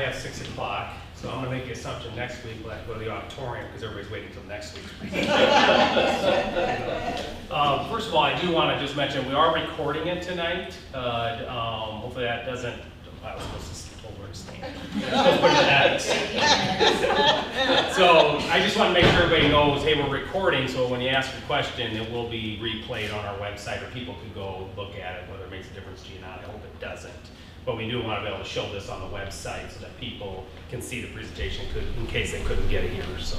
have 6 o'clock, so I'm going to make the assumption next week we'll have to go to the auditorium because everybody's waiting until next week's presentation. First of all, I do want to just mention we are recording it tonight. Hopefully that doesn't, I was supposed to hold where to stand. So I just want to make sure everybody knows, hey, we're recording, so when you ask a question, it will be replayed on our website, or people can go look at it, whether it makes a difference to you or not. I hope it doesn't. But we do want to be able to show this on the website so that people can see the presentation in case they couldn't get it here. So,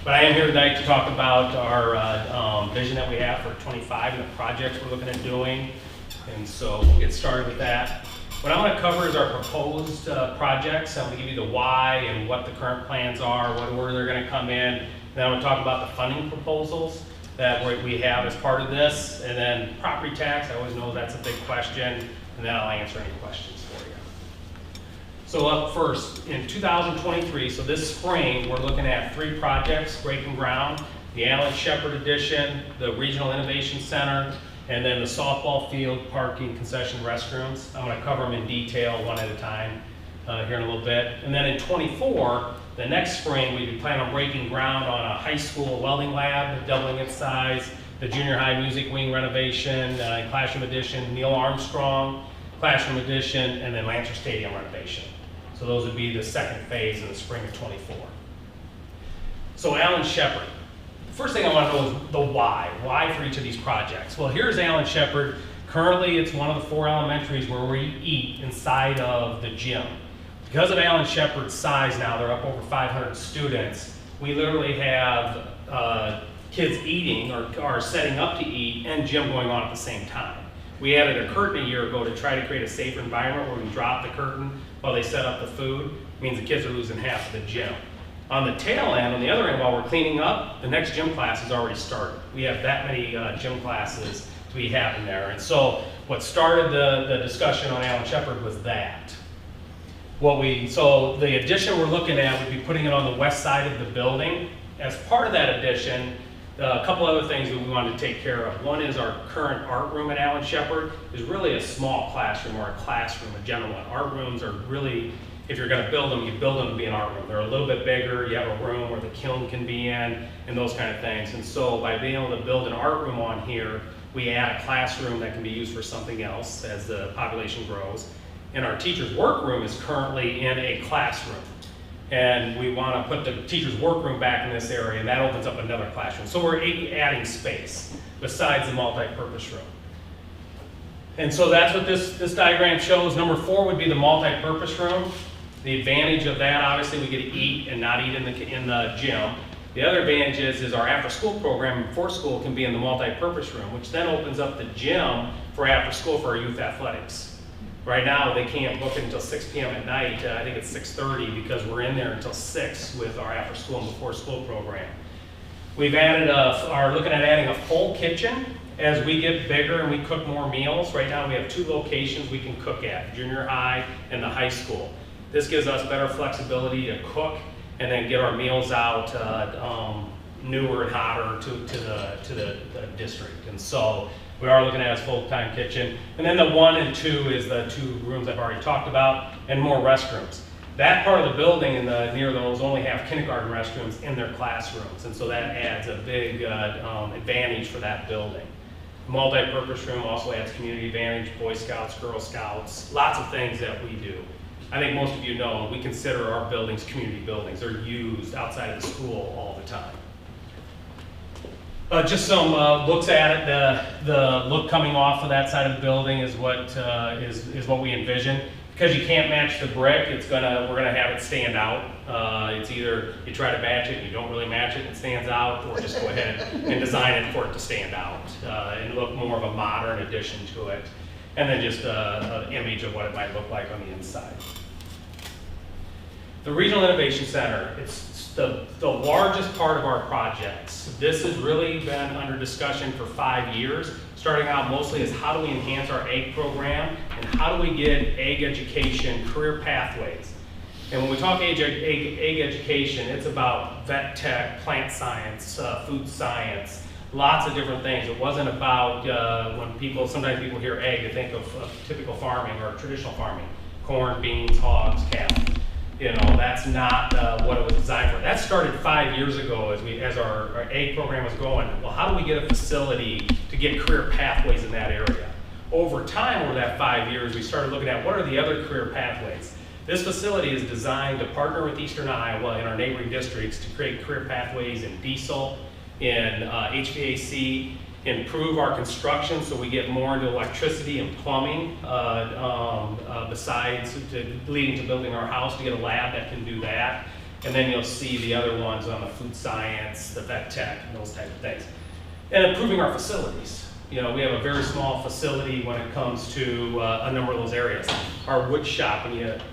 but I am here tonight to talk about our vision that we have for 25 and the projects we're looking at doing. And so we'll get started with that. What I'm going to cover is our proposed projects. I'm going to give you the why and what the current plans are, what order they're going to come in. Then I'm going to talk about the funding proposals that we have as part of this. And then property tax, I always know that's a big question. And then I'll answer any questions for you. So up first, in 2023, so this spring, we're looking at 3 projects breaking ground: the Alan Shepard Addition, the Regional Innovation Center, and then the softball field, parking, concession, restrooms. I'm going to cover them in detail one at a time here in a little bit. And then in 24, the next spring, we plan on breaking ground on a high school welding lab, doubling its size, the junior high music wing renovation, classroom addition, Neil Armstrong classroom addition, and then Lancer Stadium renovation. So those would be the second phase in the spring of 24. So Alan Shepard. The first thing I want to know is the why. Why for each of these projects? Well, here's Alan Shepard. Currently, it's one of the 4 elementaries where we eat inside of the gym. Because of Alan Shepard's size now, they're up over 500 students. We literally have kids eating or setting up to eat and gym going on at the same time. We added a curtain a year ago to try to create a safer environment where we can drop the curtain while they set up the food. It means the kids are losing half of the gym. On the tail end, on the other end, while we're cleaning up, the next gym class has already started. We have that many gym classes to be having there. And so what started the discussion on Alan Shepard was that. So the addition we're looking at would be putting it on the west side of the building. As part of that addition, a couple other things that we wanted to take care of. One is our current art room at Alan Shepard is really a small classroom, or a classroom, a general one. Art rooms are really, if you're going to build them, you build them to be an art room. They're a little bit bigger. You have a room where the kiln can be in and those kind of things. And so by being able to build an art room on here, we add a classroom that can be used for something else as the population grows. And our teacher's workroom is currently in a classroom. And we want to put the teacher's workroom back in this area, and that opens up another classroom. So we're adding space besides the multi-purpose room. And so that's what this diagram shows. Number 4 would be the multi-purpose room. The advantage of that, obviously, we get to eat and not eat in the gym. The other advantage is our after-school program before school can be in the multi-purpose room, which then opens up the gym for after school for our youth athletics. Right now, they can't book it until 6 p.m. at night. I think it's 6:30 because we're in there until 6 with our after-school and before-school program. We've are looking at adding a full kitchen as we get bigger and we cook more meals. Right now, we have 2 locations we can cook at, junior high and the high school. This gives us better flexibility to cook and then get our meals out newer and hotter to the district. And so we are looking at a full-time kitchen. And then the 1 and 2 is the 2 rooms I've already talked about, and more restrooms. That part of the building and near those only have kindergarten restrooms in their classrooms, and so that adds a big advantage for that building. The multi-purpose room also adds community advantage, Boy Scouts, Girl Scouts, lots of things that we do. I think most of you know we consider our buildings community buildings. They're used outside of the school all the time. Just some looks at it. The look coming off of that side of the building is what we envision. Because you can't match the brick, we're gonna have it stand out. It's either you try to match it and you don't really match it and it stands out, or just go ahead and design it for it to stand out and look more of a modern addition to it. And then just an image of what it might look like on the inside. The Regional Innovation Center, it's the largest part of our projects. This has really been under discussion for 5 years, starting out mostly as how do we enhance our ag program and how do we get ag education career pathways. And when we talk ag education, it's about vet tech, plant science, food science, lots of different things. It wasn't about sometimes people hear ag, they think of typical farming or traditional farming, corn, beans, hogs, cattle. That's not what it was designed for. That started 5 years ago as our ag program was going. Well, how do we get a facility to get career pathways in that area? Over time, over that 5 years, we started looking at what are the other career pathways. This facility is designed to partner with Eastern Iowa and our neighboring districts to create career pathways in diesel, in HVAC, improve our construction so we get more into electricity and plumbing, besides leading to building our house to get a lab that can do that. And then you'll see the other ones on the food science, the vet tech, and those type of things. And improving our facilities. We have a very small facility when it comes to a number of those areas. Our wood shop, if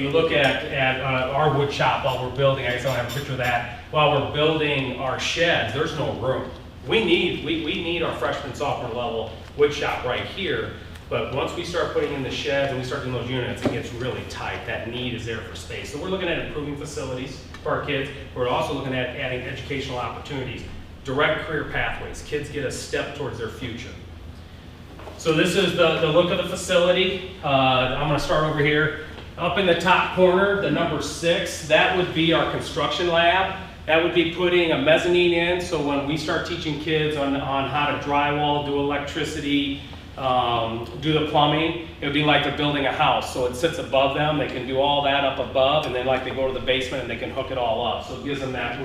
you look at our wood shop while we're building, I guess I don't have a picture of that, while we're building our sheds, there's no room. We need our freshman, sophomore level wood shop right here, but once we start putting in the sheds and we start doing those units, it gets really tight. That need is there for space. So we're looking at improving facilities for our kids. We're also looking at adding educational opportunities, direct career pathways. Kids get a step towards their future. So this is the look of the facility. I'm going to start over here. Up in the top corner, the number 6, that would be our construction lab. That would be putting a mezzanine in, so when we start teaching kids on how to drywall, do electricity, do the plumbing, it would be like they're building a house. So it sits above them, they can do all that up above, and then like they go to the basement and they can hook it all up. So it gives them that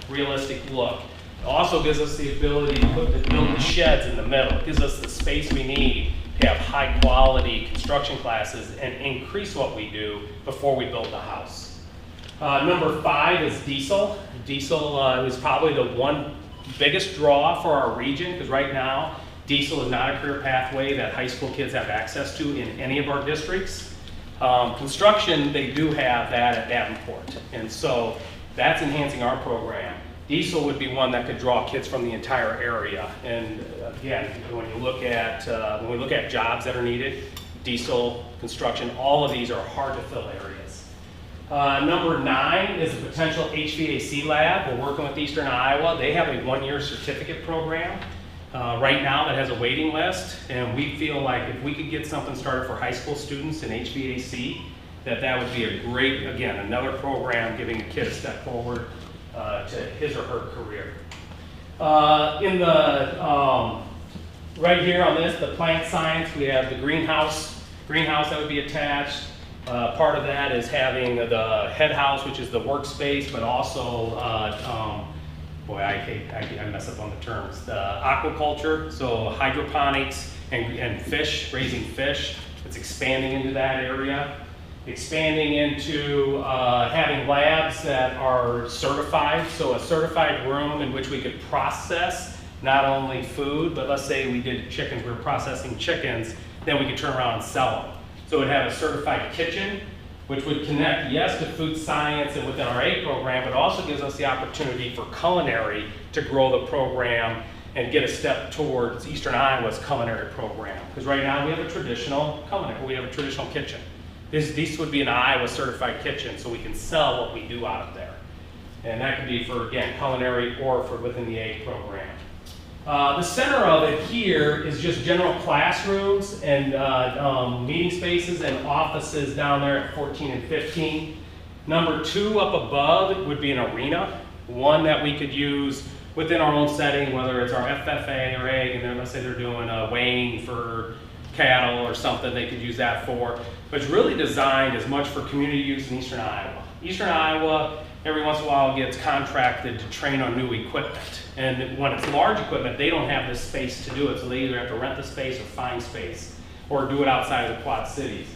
realistic look. It also gives us the ability to build the sheds in the middle. It gives us the space we need to have high quality construction classes and increase what we do before we build the house. Number 5 is diesel. Diesel is probably the one biggest draw for our region, because right now diesel is not a career pathway that high school kids have access to in any of our districts. Construction, they do have that at Davenport, and so that's enhancing our program. Diesel would be one that could draw kids from the entire area. And again, when we look at jobs that are needed, diesel, construction, all of these are hard to fill areas. Number 9 is a potential HVAC lab. We're working with Eastern Iowa. They have a 1-year certificate program right now that has a waiting list. And we feel like if we could get something started for high school students in HVAC, that would be a great, again, another program giving a kid a step forward to his or her career. Right here on this, the plant science, we have the greenhouse that would be attached. Part of that is having the head house, which is the workspace, but also, I mess up on the terms, the aquaculture, so hydroponics and fish, raising fish. It's expanding into that area. Expanding into having labs that are certified, so a certified room in which we could process not only food, but let's say we did chickens, we were processing chickens, then we could turn around and sell them. So it would have a certified kitchen, which would connect, yes, to food science and within our ag program, but also gives us the opportunity for culinary to grow the program and get a step towards Eastern Iowa's culinary program. Because right now we have a traditional kitchen. This would be an Iowa certified kitchen, so we can sell what we do out of there. And that could be for, again, culinary or for within the ag program. The center of it here is just general classrooms and meeting spaces and offices down there at 14 and 15. Number 2 up above would be an arena, one that we could use within our own setting, whether it's our FFA or ag, and then let's say they're doing weighing for cattle or something, they could use that for. But it's really designed as much for community use in Eastern Iowa. Eastern Iowa, every once in a while, gets contracted to train on new equipment. And when it's large equipment, they don't have the space to do it, so they either have to rent the space or find space, or do it outside of the Quad Cities.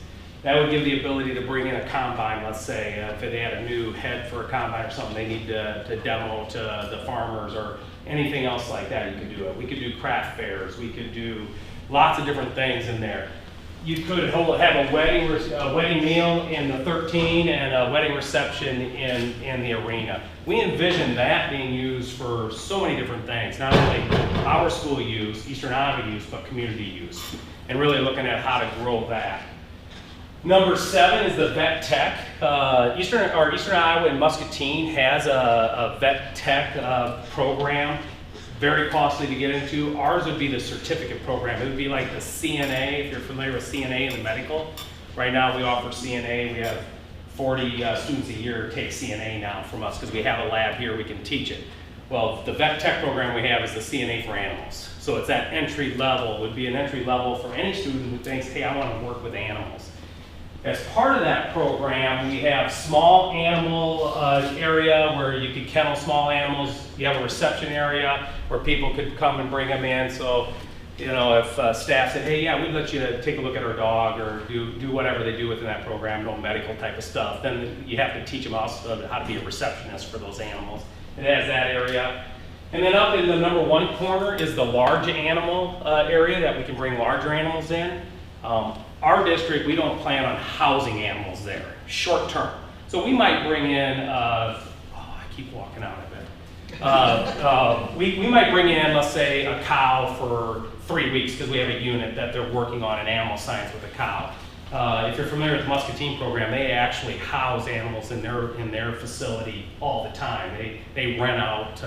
That would give the ability to bring in a combine, let's say, if they had a new head for a combine or something they need to demo to the farmers or anything else like that, you could do it. We could do craft fairs, we could do lots of different things in there. You could have a wedding meal in the 13 and a wedding reception in the arena. We envision that being used for so many different things, not only our school use, Eastern Iowa use, but community use, and really looking at how to grow that. Number 7 is the vet tech. Eastern Iowa and Muscatine has a vet tech program. very costly to get into. Ours would be the certificate program. It would be like the CNA, if you're familiar with CNA in the medical. Right now we offer CNA. We have 40 students a year take CNA now from us because we have a lab here, we can teach it. Well, the vet tech program we have is the CNA for animals. So it's that entry level, would be an entry level for any student who thinks, hey, I want to work with animals. As part of that program, we have small animal area where you could kennel small animals. You have a reception area where people could come and bring them in. So, you know, if staff said, hey, yeah, we'd let you take a look at our dog or do whatever they do within that program, no medical type of stuff, then you have to teach them also how to be a receptionist for those animals. It has that area. And then up in the number 1 corner is the large animal area that we can bring larger animals in. Our district, we don't plan on housing animals there, short term. So we might bring in, I keep walking out of it. We might bring in, let's say, a cow for 3 weeks because we have a unit that they're working on in animal science with a cow. If you're familiar with the Muscatine program, they actually house animals in their facility all the time. They rent out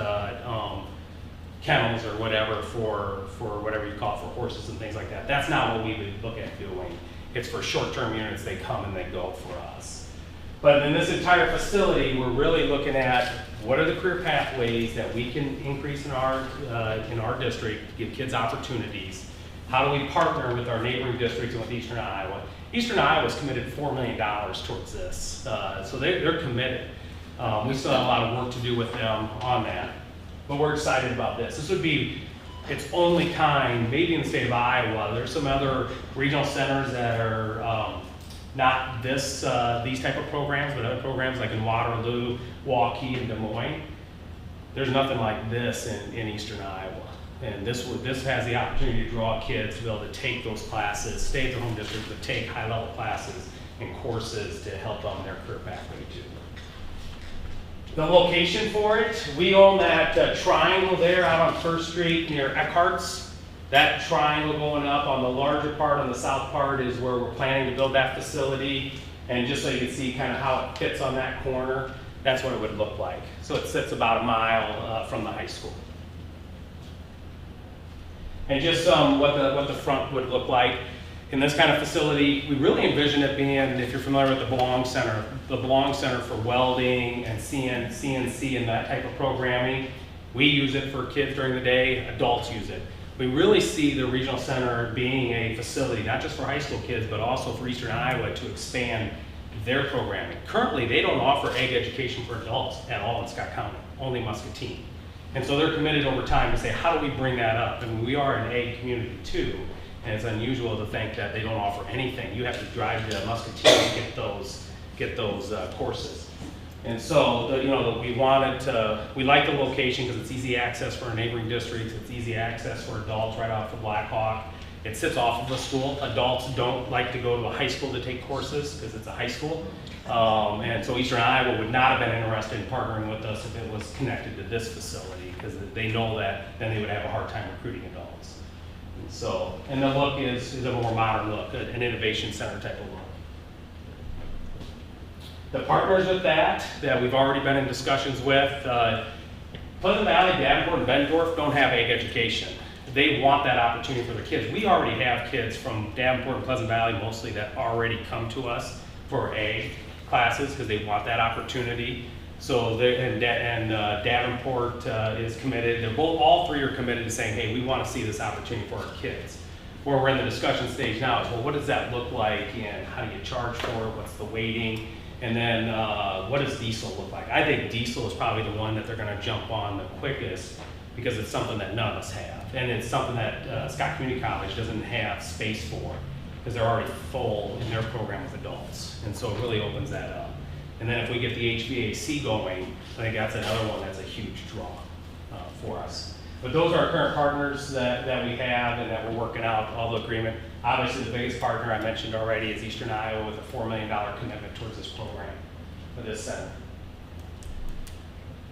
kennels or whatever for whatever you call it, for horses and things like that. That's not what we would look at doing. It's for short-term units. They come and they go for us. But in this entire facility, we're really looking at what are the career pathways that we can increase in our district to give kids opportunities. How do we partner with our neighboring districts and with Eastern Iowa? Eastern Iowa's committed $4 million towards this, so they're committed. We still have a lot of work to do with them on that, but we're excited about this. This would be its only kind, maybe in the state of Iowa. There's some other regional centers that are not these type of programs, but other programs like in Waterloo, Waukee, and Des Moines. There's nothing like this in Eastern Iowa. And this has the opportunity to draw kids to be able to take those classes, stay at their home district, but take high-level classes and courses to help on their career pathway too. The location for it, we own that triangle there out on First Street near Eckhart's. That triangle going up on the larger part, on the south part, is where we're planning to build that facility. And just so you can see kind of how it fits on that corner, that's what it would look like. So it sits about a mile from the high school. And just what the front would look like. In this kind of facility, we really envision it being, if you're familiar with the Belong Center for welding and CNC and that type of programming. We use it for kids during the day, adults use it. We really see the regional center being a facility, not just for high school kids, but also for Eastern Iowa to expand their programming. Currently, they don't offer ag education for adults at all in Scott County, only Muscatine. And so they're committed over time to say, how do we bring that up? I mean, we are an ag community too, and it's unusual to think that they don't offer anything. You have to drive to Muscatine to get those courses. And so, we like the location because it's easy access for our neighboring districts. It's easy access for adults right off the Blackhawk. It sits off of a school. Adults don't like to go to a high school to take courses because it's a high school. And so Eastern Iowa would not have been interested in partnering with us if it was connected to this facility because they know that then they would have a hard time recruiting adults. And the look is a more modern look, an innovation center type of look. The partners with that we've already been in discussions with, Pleasant Valley, Davenport, and Bettendorf don't have ag education. They want that opportunity for their kids. We already have kids from Davenport and Pleasant Valley mostly that already come to us for ag classes because they want that opportunity. So Davenport is committed. All three are committed to saying, hey, we want to see this opportunity for our kids. Where we're in the discussion stage now is, well, what does that look like and how do you charge for it? What's the weighting? And then what does diesel look like? I think diesel is probably the one that they're going to jump on the quickest because it's something that none of us have. And it's something that Scott Community College doesn't have space for because they're already full in their program with adults. And so it really opens that up. And then if we get the HVAC going, I think that's another one that's a huge draw for us. But those are our current partners that we have and that we're working out all the agreement. Obviously the biggest partner I mentioned already is Eastern Iowa with a $4 million commitment towards this program for this center.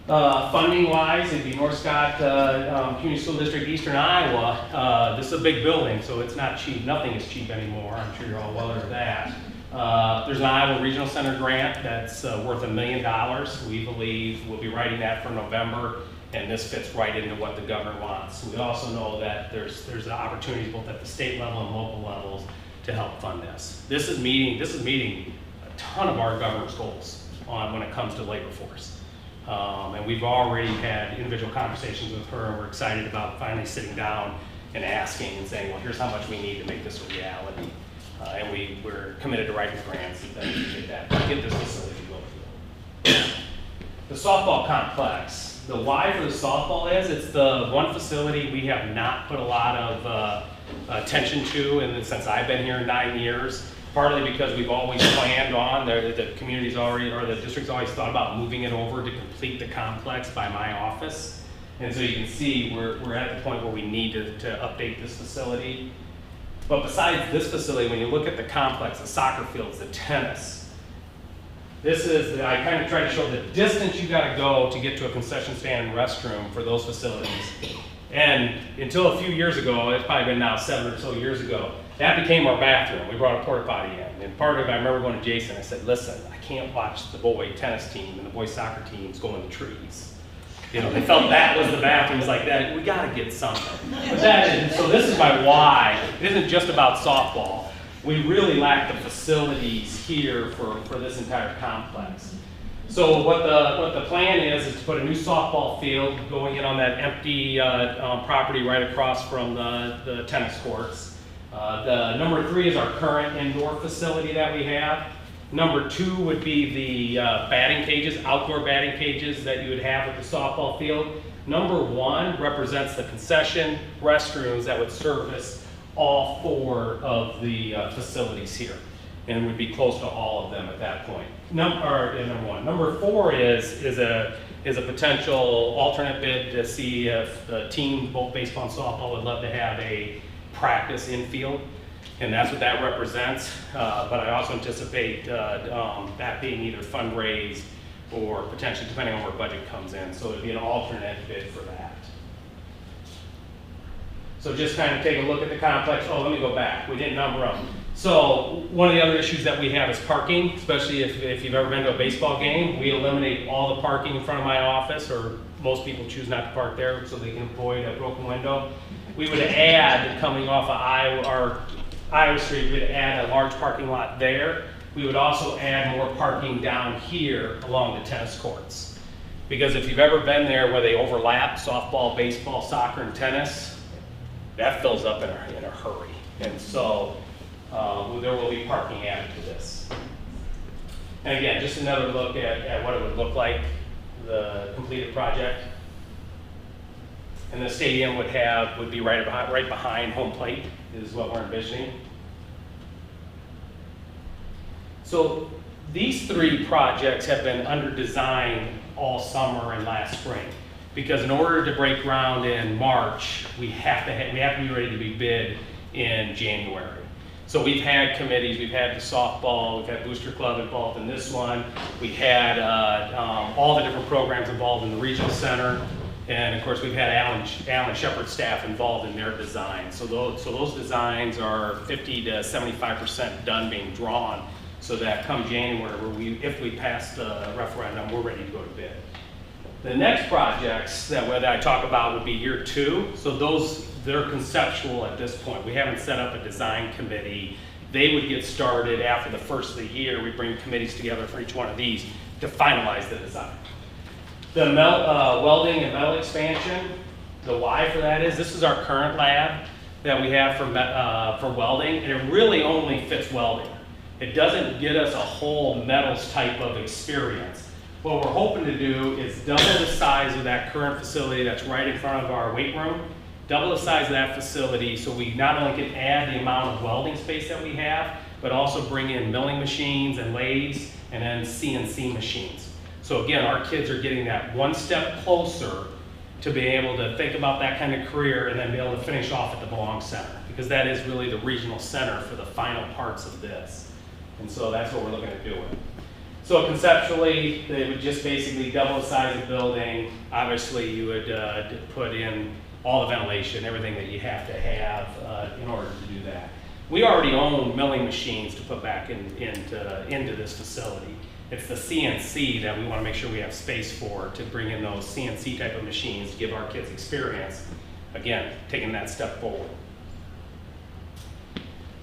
Funding wise, it'd be North Scott Community School District, Eastern Iowa. This is a big building, so it's not cheap. Nothing is cheap anymore. I'm sure you're all well aware of that. There's an Iowa Regional Center grant that's worth $1 million. We believe we'll be writing that for November. and this fits right into what the governor wants. We also know that there's opportunities both at the state level and local levels to help fund this. This is meeting a ton of our governor's goals when it comes to labor force. And we've already had individual conversations with her, and we're excited about finally sitting down and asking and saying, well, here's how much we need to make this a reality. And we're committed to writing grants and get this facility built. The softball complex. The why for the softball is it's the one facility we have not put a lot of attention to, and since I've been here 9 years, partly because we've always planned on, the community's already, or the district's always thought about moving it over to complete the complex by my office. And so you can see we're at the point where we need to update this facility. But besides this facility, when you look at the complex, the soccer fields, the tennis, this is, I kind of try to show the distance you gotta go to get to a concession stand and restroom for those facilities. And until a few years ago, it's probably been now 7 or so years ago, that became our bathroom. We brought a porta potty in. And part of it, I remember going to Jason, I said, listen, I can't watch the boy tennis team and the boy soccer teams go in the trees. You know, they felt that was the bathroom. It's like that, we gotta get something. But so this is my why. It isn't just about softball. We really lack the facilities here for this entire complex. So what the plan is to put a new softball field going in on that empty property right across from the tennis courts. The number 3 is our current indoor facility that we have. Number 2 would be the batting cages, outdoor batting cages that you would have at the softball field. Number 1 represents the concession restrooms that would service all 4 of the facilities here, and would be close to all of them at that point. Number 1. Number 4 is a potential alternate bid to see if the team, both baseball and softball, would love to have a practice infield, and that's what that represents. But I also anticipate that being either fundraised or potentially, depending on where budget comes in, so it'd be an alternate bid for that. So just kind of take a look at the complex. Oh, let me go back. We didn't number them. So one of the other issues that we have is parking, especially if you've ever been to a baseball game. We eliminate all the parking in front of my office, or most people choose not to park there so they can avoid a broken window. We would add, coming off of Iowa Street, we'd add a large parking lot there. We would also add more parking down here along the tennis courts. Because if you've ever been there where they overlap, softball, baseball, soccer, and tennis, that fills up in a hurry. And so there will be parking added to this. And again, just another look at what it would look like, the completed project. And the stadium would be right behind home plate, is what we're envisioning. So these 3 projects have been under design all summer and last spring, because in order to break ground in March, we have to be ready to be bid in January. So we've had committees, we've had the softball, we've had Booster Club involved in this one. We had all the different programs involved in the regional center. And of course, we've had Alan Shepard's staff involved in their design. So those designs are 50 to 75% done being drawn, so that come January, if we pass the referendum, we're ready to go to bid. The next projects that I talk about would be year 2. So they're conceptual at this point. We haven't set up a design committee. They would get started after the first of the year. We bring committees together for each one of these to finalize the design. The welding and metal expansion, the why for that is, this is our current lab that we have for welding, and it really only fits welding. It doesn't get us a whole metals type of experience. What we're hoping to do is double the size of that current facility that's right in front of our weight room, double the size of that facility so we not only can add the amount of welding space that we have, but also bring in milling machines and lathes and then CNC machines. So again, our kids are getting that one step closer to being able to think about that kind of career and then be able to finish off at the Belong Center, because that is really the regional center for the final parts of this. And so that's what we're looking at doing. So conceptually, they would just basically double the size of the building. Obviously, you would put in all the ventilation, everything that you have to have in order to do that. We already own milling machines to put back into this facility. It's the CNC that we want to make sure we have space for, to bring in those CNC type of machines to give our kids experience. Again, taking that step forward.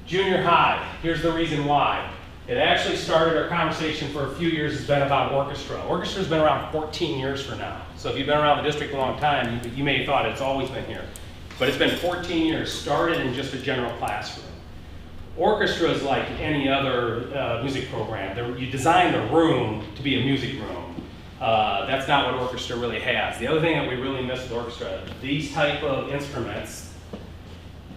Junior high, here's the reason why. It actually started, our conversation for a few years has been about orchestra. Orchestra's been around 14 years for now. So if you've been around the district a long time, you may have thought it's always been here. But it's been 14 years, started in just a general classroom. Orchestra is like any other music program. You design the room to be a music room. That's not what orchestra really has. The other thing that we really miss with orchestra, these type of instruments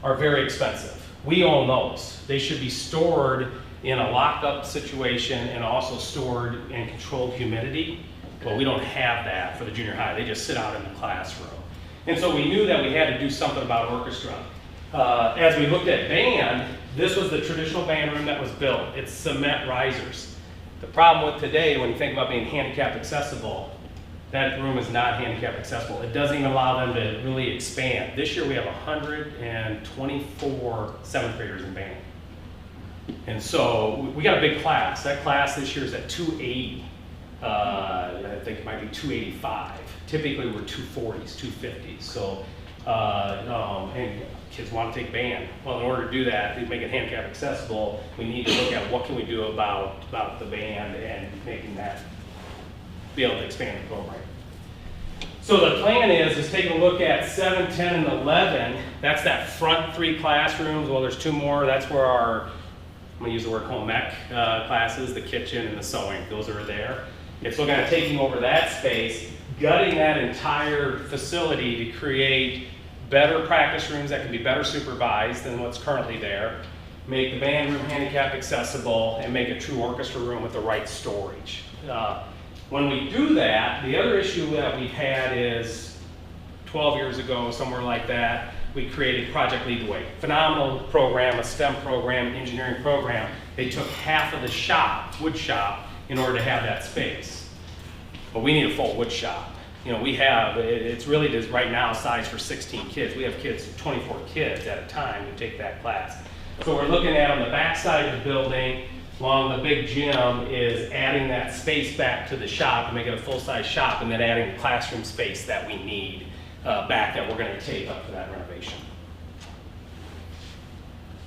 are very expensive. We own those. They should be stored in a locked up situation and also stored in controlled humidity. Well, we don't have that for the junior high. They just sit out in the classroom. And so we knew that we had to do something about orchestra. As we looked at band, this was the traditional band room that was built. It's cement risers. The problem with today, when you think about being handicap accessible, that room is not handicap accessible. It doesn't even allow them to really expand. This year we have 124 seventh graders in band. And so we got a big class. That class this year is at 280. I think it might be 285. Typically we're 240s, 250s. So, and kids want to take band. Well, in order to do that, to make it handicap accessible, we need to look at what can we do about the band and making that be able to expand the program. So the plan is take a look at 7, 10, and 11. That's that front 3 classrooms. Well, there's 2 more. That's where our, I'm going to use the word home ec classes, the kitchen and the sewing. Those are there. It's looking at taking over that space, gutting that entire facility to create better practice rooms that can be better supervised than what's currently there, make the band room handicap accessible, and make a true orchestra room with the right storage. When we do that, the other issue that we've had is 12 years ago, somewhere like that, we created Project Lead the Way. Phenomenal program, a STEM program, engineering program. They took half of the shop, wood shop, in order to have that space. But we need a full wood shop. You know, we have, it's really just right now sized for 16 kids. We have 24 kids at a time who take that class. So we're looking at on the back side of the building, along the big gym, is adding that space back to the shop and make it a full-size shop, and then adding the classroom space that we need back that we're going to take up for that renovation.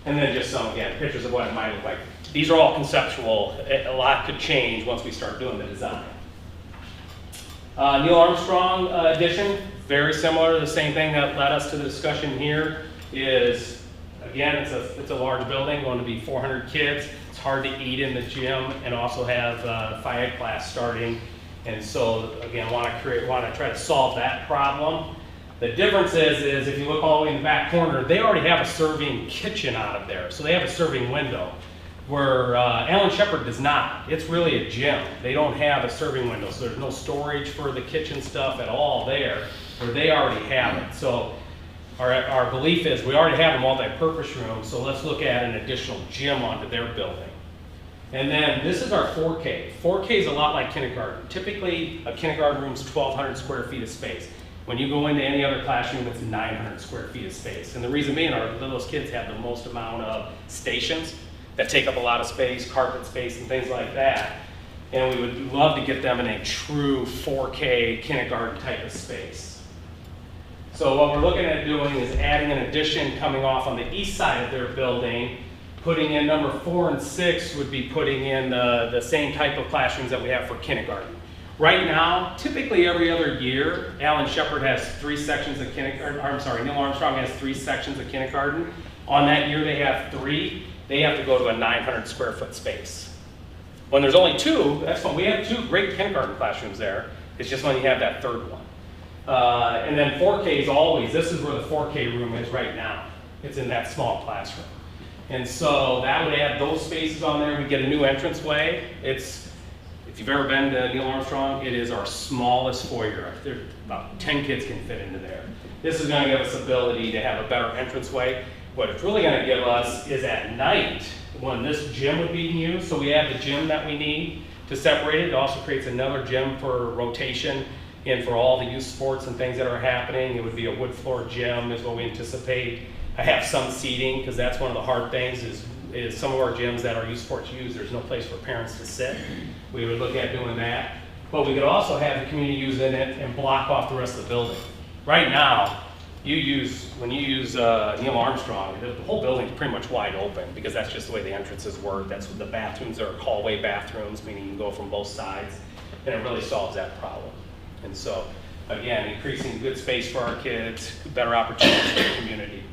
And then just some, again, pictures of what it might look like. These are all conceptual. A lot could change once we start doing the design. Neil Armstrong addition, very similar. The same thing that led us to the discussion here is, again, it's a large building, going to be 400 kids. It's hard to eat in the gym and also have Phi Ed class starting. And so, again, want to try to solve that problem. The difference is if you look all the way in the back corner, they already have a serving kitchen out of there. So they have a serving window, where Allen Shepherd does not. It's really a gym. They don't have a serving window, so there's no storage for the kitchen stuff at all there, where they already have it. So our belief is we already have a multi-purpose room, so let's look at an additional gym onto their building. And then this is our 4K. 4K is a lot like kindergarten. Typically, a kindergarten room is 1,200 square feet of space. When you go into any other classroom, it's 900 square feet of space. And the reason being are those kids have the most amount of stations that take up a lot of space, carpet space, and things like that. And we would love to get them in a true 4K kindergarten type of space. So what we're looking at doing is adding an addition coming off on the east side of their building. Putting in number 4 and 6 would be putting in the same type of classrooms that we have for kindergarten. Right now, typically every other year, Allen Shepherd has 3 sections of kindergarten, Neil Armstrong has 3 sections of kindergarten. On that year they have 3. They have to go to a 900 square foot space. When there's only 2, that's fine. We have 2 great kindergarten classrooms there. It's just when you have that 3rd one. And then 4K is always, this is where the 4K room is right now. It's in that small classroom. And so that would add those spaces on there. We get a new entranceway. If you've ever been to Neil Armstrong, it is our smallest foyer. There, about 10 kids can fit into there. This is going to give us the ability to have a better entranceway. What it's really going to give us is at night, when this gym would be used, so we have the gym that we need to separate it. It also creates another gym for rotation and for all the youth sports and things that are happening. It would be a wood floor gym is what we anticipate. I have some seating, because that's one of the hard things is is some of our gyms that our youth sports use, there's no place for parents to sit. We would look at doing that. But we could also have the community use in it and block off the rest of the building. Right now, when you use Neil Armstrong, the whole building's pretty much wide open because that's just the way the entrances work. That's what the bathrooms are, hallway bathrooms, meaning you can go from both sides, and it really solves that problem. And so, again, increasing good space for our kids, better opportunities for the community.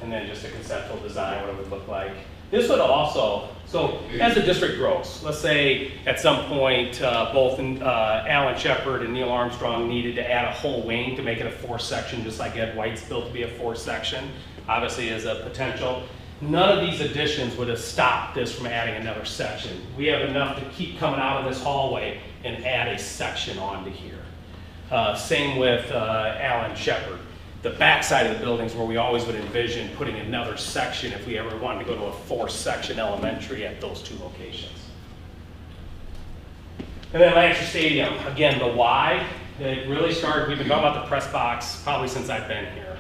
And then just a conceptual design, what it would look like. This would also, so as the district grows, let's say at some point both Alan Shepard and Neil Armstrong needed to add a whole wing to make it a 4-section, just like Ed White's built to be a 4-section, obviously as a potential. None of these additions would have stopped this from adding another section. We have enough to keep coming out of this hallway and add a section onto here. Same with Alan Shepard. The back side of the buildings where we always would envision putting another section if we ever wanted to go to a 4-section elementary at those 2 locations. And then Lancaster Stadium, again, the why, it really started, we've been talking about the press box probably since I've been here.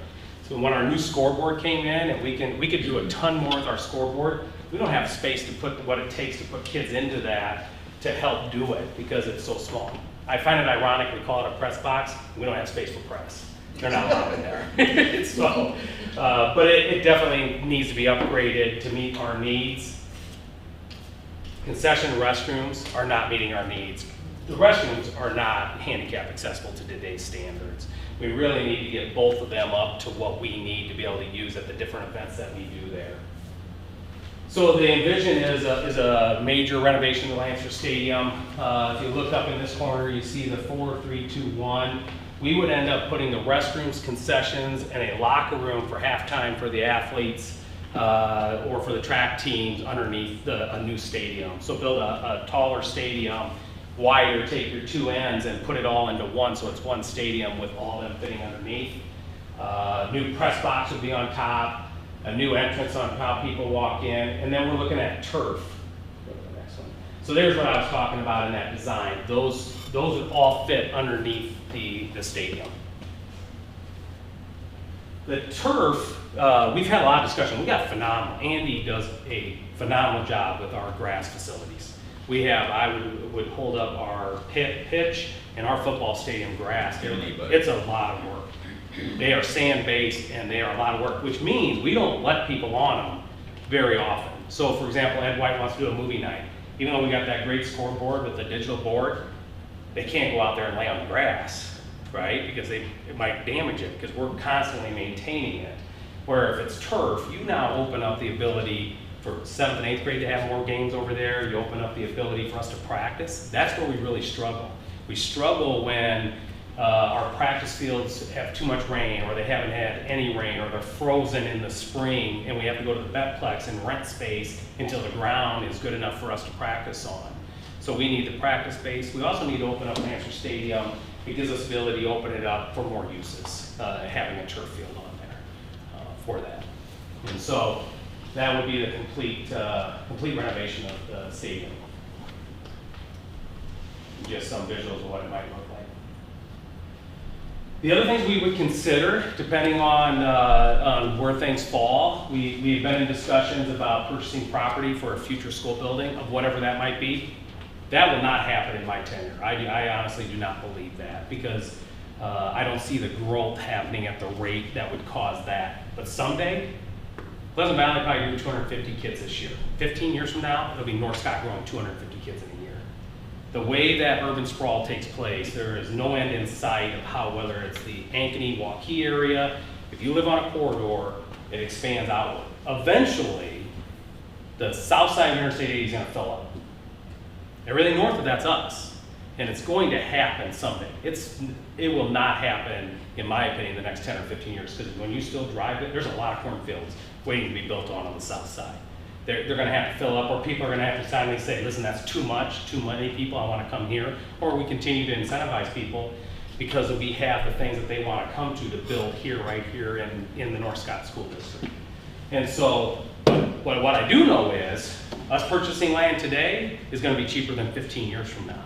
So when our new scoreboard came in, and we could do a ton more with our scoreboard, we don't have space to put what it takes to put kids into that to help do it because it's so small. I find it ironic we call it a press box, we don't have space for press. They're not allowed in there. So, but it definitely needs to be upgraded to meet our needs. Concession restrooms are not meeting our needs. The restrooms are not handicap accessible to today's standards. We really need to get both of them up to what we need to be able to use at the different events that we do there. So the envision is a major renovation of the Lancaster Stadium. If you look up in this corner, you see the 4, 3, 2, 1. We would end up putting the restrooms, concessions, and a locker room for halftime for the athletes or for the track teams underneath a new stadium. So build a taller stadium, wider, take your 2 ends and put it all into one so it's one stadium with all of them fitting underneath. New press box would be on top, a new entrance on how people walk in, and then we're looking at turf. Go to the next one. So there's what I was talking about in that design. Those would all fit underneath the stadium. The turf, we've had a lot of discussion. We got phenomenal. Andy does a phenomenal job with our grass facilities. We have, I would hold up our pitch and our football stadium grass. It's a lot of work. They are sand-based and they are a lot of work, which means we don't let people on them very often. So for example, Ed White wants to do a movie night. Even though we got that great scoreboard with the digital board, they can't go out there and lay on the grass, right? Because it might damage it because we're constantly maintaining it. Where if it's turf, you now open up the ability for 7th and 8th grade to have more games over there. You open up the ability for us to practice. That's where we really struggle. We struggle when our practice fields have too much rain or they haven't had any rain or they're frozen in the spring and we have to go to the Betplex and rent space until the ground is good enough for us to practice on. So we need the practice space. We also need to open up Lancaster Stadium. It gives us the ability to open it up for more uses, having a turf field on there for that. And so that would be the complete renovation of the stadium. Just some visuals of what it might look like. The other things we would consider, depending on where things fall, we've been in discussions about purchasing property for a future school building of whatever that might be. That will not happen in my tenure. I honestly do not believe that because I don't see the growth happening at the rate that would cause that. But someday, Pleasant Valley probably grew 250 kids this year. 15 years from now, it'll be North Scott growing 250 kids in a year. The way that urban sprawl takes place, there is no end in sight of how, whether it's the Ankeny, Waukee area, if you live on a corridor, it expands outward. Eventually, the south side of Interstate 80 is going to fill up. Everything north of that's us, and it's going to happen someday. It will not happen, in my opinion, the next 10 or 15 years, because when you still drive it, there's a lot of cornfields waiting to be built on the south side. They're going to have to fill up, or people are going to have to finally say, listen, that's too much, too many people, I want to come here, or we continue to incentivize people because we have the things that they want to come to build here, right here in the North Scott School District. And so, what I do know is, us purchasing land today is going to be cheaper than 15 years from now.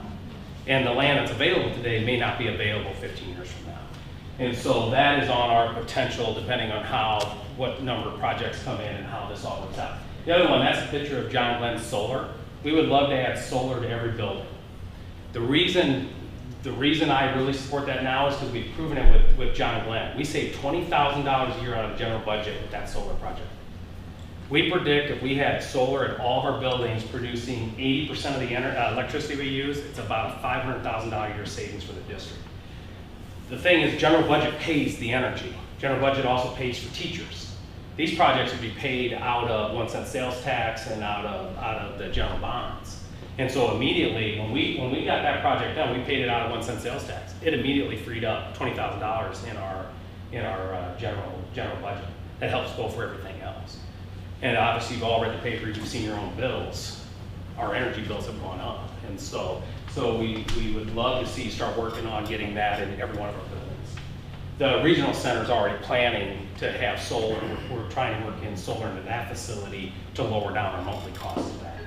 And the land that's available today may not be available 15 years from now. And so that is on our potential, depending on what number of projects come in and how this all works out. The other one, that's a picture of John Glenn's solar. We would love to add solar to every building. The reason I really support that now is because we've proven it with John Glenn. We save $20,000 a year out of the general budget with that solar project. We predict if we had solar in all of our buildings producing 80% of the electricity we use, it's about a $500,000 a year savings for the district. The thing is, general budget pays the energy. General budget also pays for teachers. These projects would be paid out of 1 cent sales tax and out of the general bonds. And so immediately, when we got that project done, we paid it out of 1 cent sales tax. It immediately freed up $20,000 in our general budget. That helps go for everything else. And obviously, you've all read the paper, you've seen your own bills. Our energy bills have gone up. And so we would love to see start working on getting that in every one of our buildings. The regional center is already planning to have solar. We're trying to work in solar into that facility to lower down our monthly costs of that.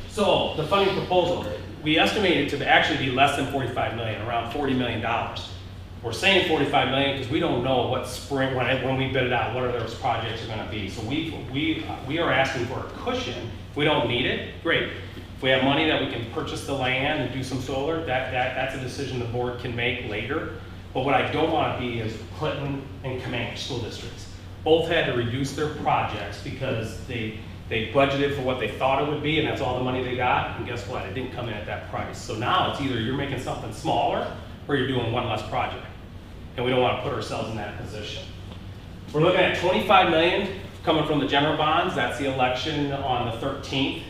So the funding proposal, we estimated to actually be less than $45 million, around $40 million. We're saying $45 million because we don't know what spring, when we bid it out, what are those projects are going to be. So we are asking for a cushion. If we don't need it, great. If we have money that we can purchase the land and do some solar, that's a decision the board can make later. But what I don't want to be is Clinton and Comanche school districts. Both had to reduce their projects because they budgeted for what they thought it would be, and that's all the money they got. And guess what? It didn't come in at that price. So now it's either you're making something smaller or you're doing one less project. And we don't want to put ourselves in that position. We're looking at $25 million coming from the general bonds. That's the election on the 13th.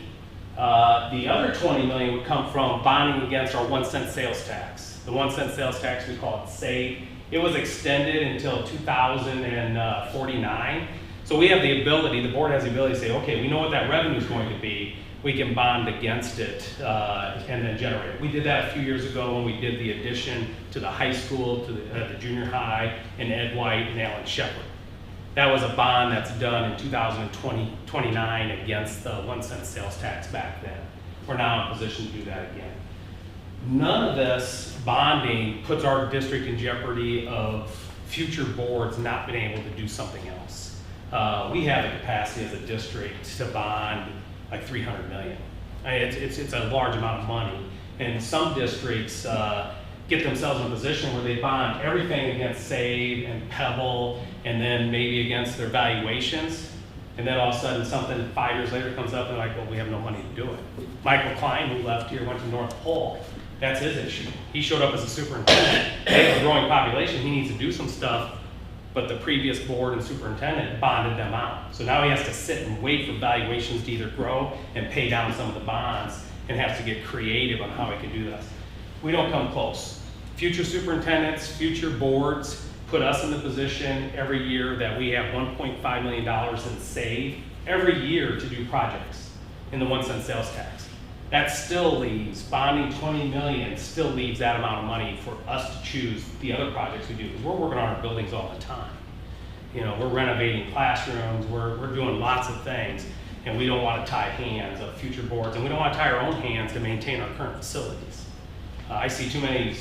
The other $20 million would come from bonding against our 1 cent sales tax. The 1 cent sales tax, we call it SAVE. It was extended until 2049. So we have the ability, the board has the ability to say, okay, we know what that revenue is going to be. We can bond against it and then generate it. We did that a few years ago when we did the addition to the high school, to the junior high, and Ed White and Alan Shepard. That was a bond that's done in 2029 against the 1 cent sales tax back then. We're now in a position to do that again. None of this bonding puts our district in jeopardy of future boards not being able to do something else. We have the capacity as a district to bond like $300 million. It's a large amount of money. And some districts get themselves in a position where they bond everything against SAVE and Pebble and then maybe against their valuations. And then all of a sudden something 5 years later comes up and they're like, well, we have no money to do it. Michael Klein, who left here, went to North Pole. That's his issue. He showed up as a superintendent. They have a growing population. He needs to do some stuff, but the previous board and superintendent bonded them out. So now he has to sit and wait for valuations to either grow and pay down some of the bonds and has to get creative on how he can do this. We don't come close. Future superintendents, future boards put us in the position every year that we have $1.5 million in SAVE every year to do projects in the 1 cent sales tax. That still leaves, bonding $20 million still leaves that amount of money for us to choose the other projects we do. Because we're working on our buildings all the time. You know, we're renovating classrooms, we're doing lots of things, and we don't want to tie hands of future boards, and we don't want to tie our own hands to maintain our current facilities. I see too many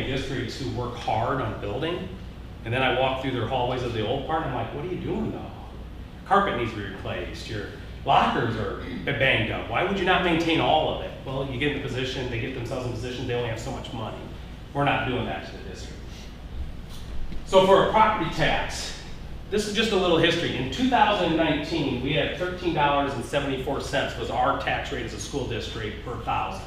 districts who work hard on building, and then I walk through their hallways of the old part, and I'm like, what are you doing though? Carpet needs to be replaced, your lockers are banged up. Why would you not maintain all of it? Well, you get in the position, they get themselves in position, they only have so much money. We're not doing that to the district. So for a property tax, this is just a little history. In 2019, we had $13.74 was our tax rate as a school district per thousand.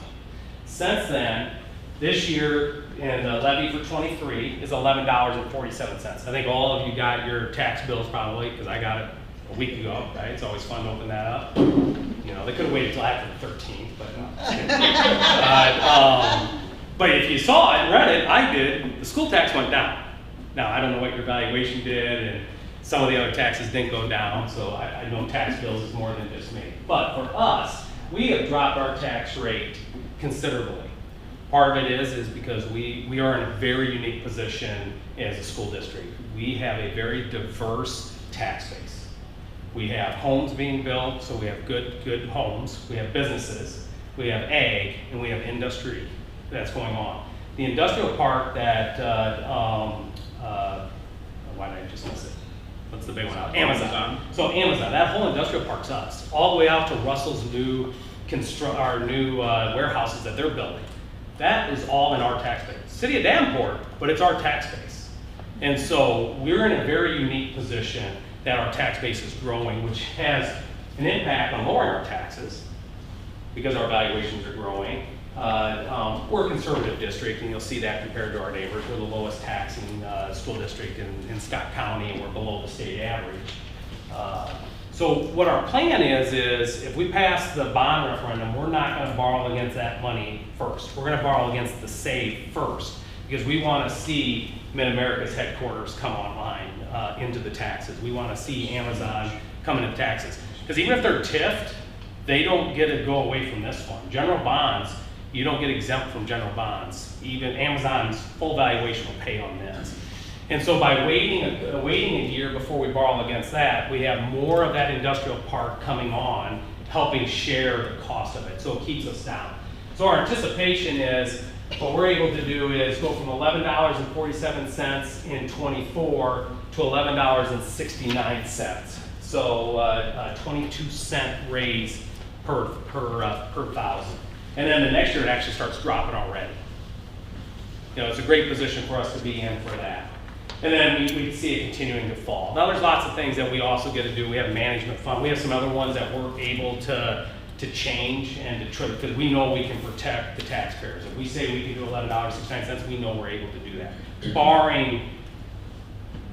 Since then, this year, and the levy for 23 is $11.47. I think all of you got your tax bills probably, because I got it a week ago, right? It's always fun to open that up. You know, they could have waited till after the 13th, but but if you saw it and read it, I did, the school tax went down. Now, I don't know what your valuation did, and some of the other taxes didn't go down, so I know tax bills is more than just me. But for us, we have dropped our tax rate considerably. Part of it is because we are in a very unique position as a school district. We have a very diverse tax base. We have homes being built, so we have good homes. We have businesses. We have ag, and we have industry that's going on. The industrial park that, why did I just miss it? What's the big one out? Amazon. So Amazon, that whole industrial park's us, all the way out to Russell's new warehouses that they're building. That is all in our tax base. City of Davenport, but it's our tax base. And so we're in a very unique position that our tax base is growing, which has an impact on lowering our taxes because our valuations are growing. We're a conservative district, and you'll see that compared to our neighbors. We're the lowest taxing school district in Scott County, and we're below the state average. So what our plan is if we pass the bond referendum, we're not going to borrow against that money first. We're going to borrow against the SAVE first, because we want to see Mid-America's headquarters come online into the taxes. We want to see Amazon come into taxes. Because even if they're TIF'd, they don't get to go away from this one. General bonds, you don't get exempt from general bonds. Even Amazon's full valuation will pay on this. And so by waiting a year before we borrow against that, we have more of that industrial park coming on, helping share the cost of it. So it keeps us down. So our anticipation is, what we're able to do is go from $11.47 in '24 to $11.69. So a 22-cent raise per thousand. And then the next year it actually starts dropping already. You know, it's a great position for us to be in for that. And then we see it continuing to fall. Now there's lots of things that we also get to do. We have management fund. We have some other ones that we're able to change and to try, because we know we can protect the taxpayers. If we say we can do $11.69, we know we're able to do that. Barring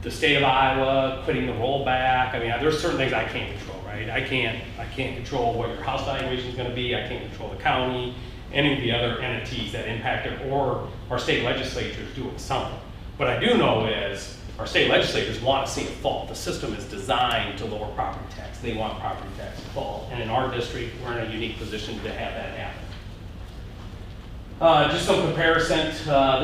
the state of Iowa putting the rollback. I mean, there's certain things I can't control, right? I can't control what your house valuation is going to be. I can't control the county, any of the other entities that impact it, or our state legislatures doing something. What I do know is our state legislators want to see it fall. The system is designed to lower property tax. They want property tax to fall. And in our district, we're in a unique position to have that happen. Just some comparison.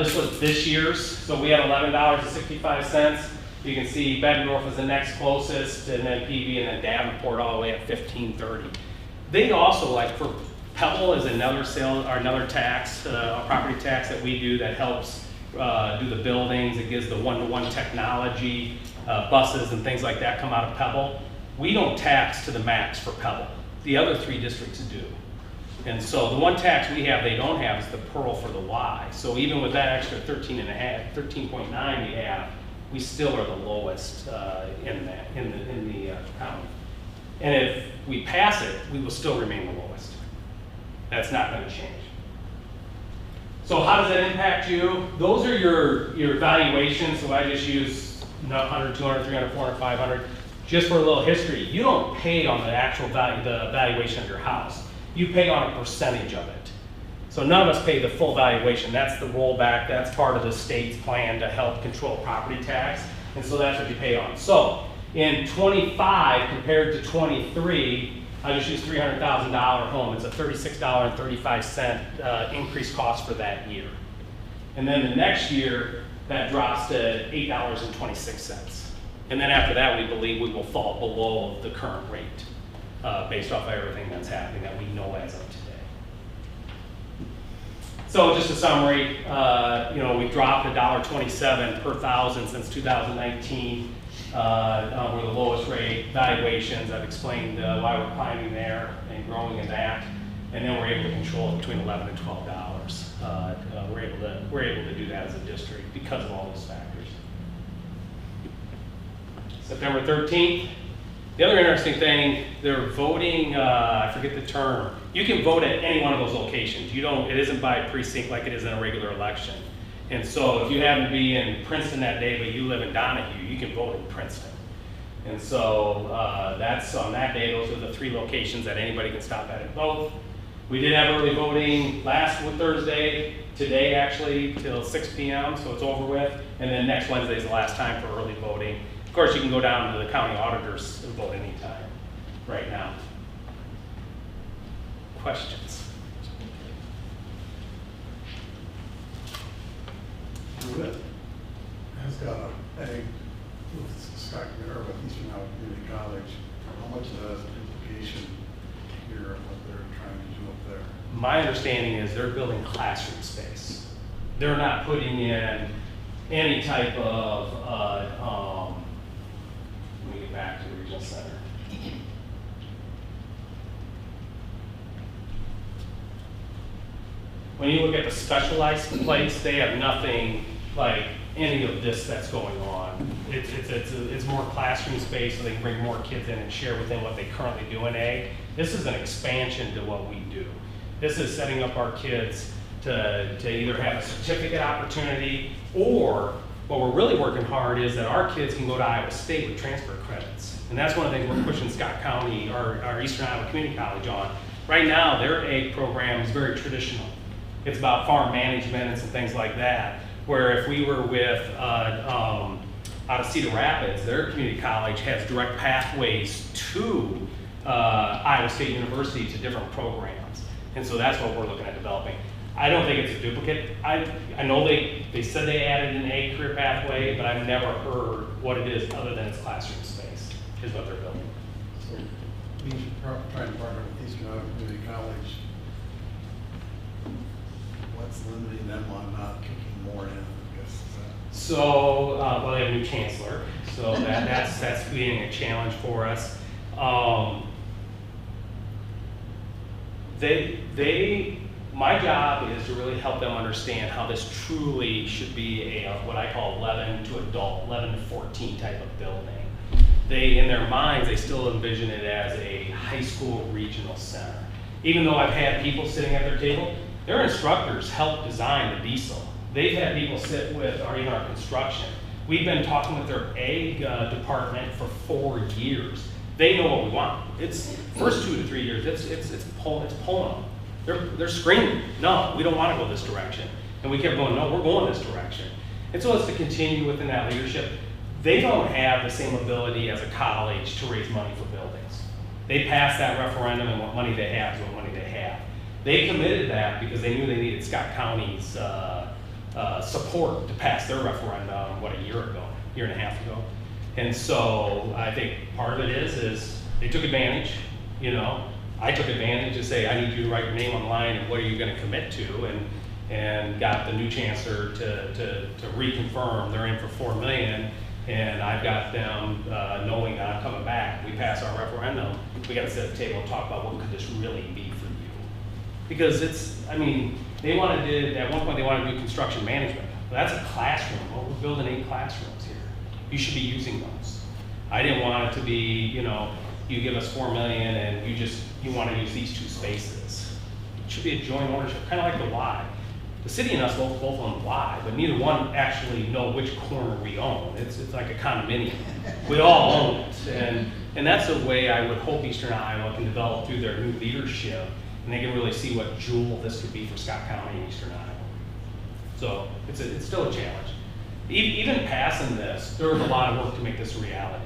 This was this year's. So we had $11.65. You can see Bettendorf is the next closest, and then PV, and then Davenport all the way at $15.30. They also, like for Pebble is another tax, property tax that we do that helps do the buildings. It gives the one-to-one technology, buses and things like that come out of Pebble. We don't tax to the max for Pebble. The other three districts do. And so the one tax we have they don't have is the Pearl for the Y. So even with that extra 13.9 we have, we still are the lowest in the county. And if we pass it, we will still remain the lowest. That's not going to change. So how does that impact you? Those are your valuations. So I just use 100, 200, 300, 400, 500. Just for a little history, you don't pay on the actual value, the valuation of your house. You pay on a percentage of it. So none of us pay the full valuation. That's the rollback. That's part of the state's plan to help control property tax. And so that's what you pay on. So in 25 compared to 23, I just use $300,000 home. It's a $36.35 increased cost for that year. And then the next year, that drops to $8.26. And then after that, we believe we will fall below the current rate based off of everything that's happening that we know as of today. So just a summary, we dropped $1.27 per thousand since 2019. We're the lowest rate valuations. I've explained why we're climbing there and growing in that, and then we're able to control it between $11 and $12. We're able to do that as a district because of all those factors. September 13th. The other interesting thing, they're voting. I forget the term. You can vote at any one of those locations. It isn't by precinct like it is in a regular election. And so if you happen to be in Princeton that day, but you live in Donahue, you can vote in Princeton. And so that's on that day, those are the three locations that anybody can stop at and vote. We did have early voting last Thursday, today actually, till 6 p.m., so it's over with. And then next Wednesday is the last time for early voting. Of course, you can go down to the county auditors and vote anytime right now. Questions? Good. Has got Scott Garrett with Eastern Iowa Community College. How much of that is an implication here of what they're trying to do up there? My understanding is they're building classroom space. they're not putting in any type of, let me get back to the regional center. When you look at the specialized place, they have nothing like any of this that's going on. It's more classroom space so they can bring more kids in and share within what they currently do in A. This is an expansion to what we do. This is setting up our kids to either have a certificate opportunity, or what we're really working hard is that our kids can go to Iowa State with transfer credits. And that's one of the things we're pushing Scott County, our Eastern Iowa Community College on. Right now, their A program is very traditional. It's about farm management and some things like that. Where if we were with, out of Cedar Rapids, their community college has direct pathways to Iowa State University to different programs. And so that's what we're looking at developing. I don't think it's a duplicate. I know they said they added an A career pathway, but I've never heard what it is other than its classroom space, is what they're building. So we should try and partner with Eastern Iowa Community College. What's limiting them on not kicking more in, I guess, is that? So, well, they have a new chancellor, so that's being a challenge for us. My job is to really help them understand how this truly should be a what I call 11 to adult, 11 to 14 type of building. In their minds, they still envision it as a high school regional center. Even though I've had people sitting at their table, their instructors help design the diesel. They've had people sit with our construction. We've been talking with their ag department for 4 years. They know what we want. It's first 2 to 3 years. It's pulling them. They're screaming, no, we don't want to go this direction. And we kept going, no, we're going this direction. And so it's to continue within that leadership. They don't have the same ability as a college to raise money for buildings. They passed that referendum, and what money they have is what money they have. They committed that because they knew they needed Scott County's support to pass their referendum, a year and a half ago. And so I think part of it is they took advantage, I took advantage to say, I need you to write your name on the line and what are you going to commit to, and got the new chancellor to reconfirm they're in for $4 million, and I've got them knowing that I'm coming back. We pass our referendum, we got to sit at the table and talk about what could this really be for you. Because they wanted to, at one point they wanted to do construction management. Well, that's a classroom. Well, we're building 8 classrooms here. You should be using those. I didn't want it to be, you give us $4 million and you want to use these 2 spaces. It should be a joint ownership, kind of like the Y. The city and us both own the Y, but neither one actually know which corner we own. It's like a condominium. We all own it. And that's a way I would hope Eastern Iowa can develop through their new leadership, and they can really see what jewel this could be for Scott County and Eastern Iowa. So it's still a challenge. Even passing this, there was a lot of work to make this a reality.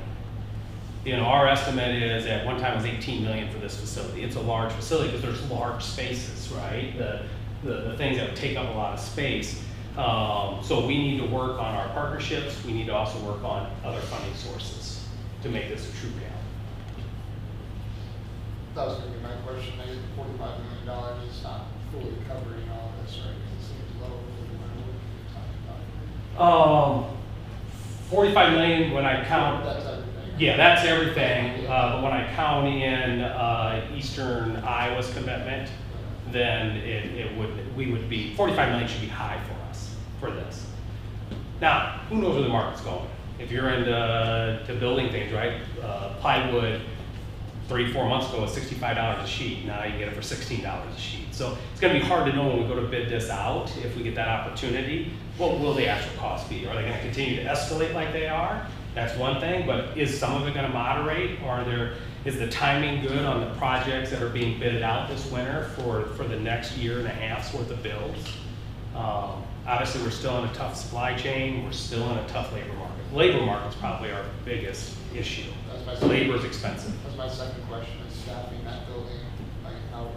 Our estimate is at one time it was $18 million for this facility. It's a large facility because there's large spaces, right? The things that would take up a lot of space. So we need to work on our partnerships. We need to also work on other funding sources to make this a true reality. That was going to be my question. Maybe $45 million is not fully covering all of this, right? Because it seems low for what we're talking about. $45 million when I count. That's everything. Yeah, that's everything. But when I count in Eastern Iowa's commitment, then we would be $45 million should be high for us for this. Now, who knows where the market's going? If you're into building things, right? Plywood 3-4 months ago was $65 a sheet. Now you get it for $16 a sheet. So it's going to be hard to know when we go to bid this out, if we get that opportunity, what will the actual cost be? Are they going to continue to escalate like they are? That's one thing, but is some of it going to moderate? Or is the timing good on the projects that are being bidded out this winter for the next year and a half's worth of builds? Obviously, we're still in a tough supply chain. We're still in a tough labor market. Labor market's probably our biggest issue. Labor is expensive. That's my second question, is staffing that building, like how,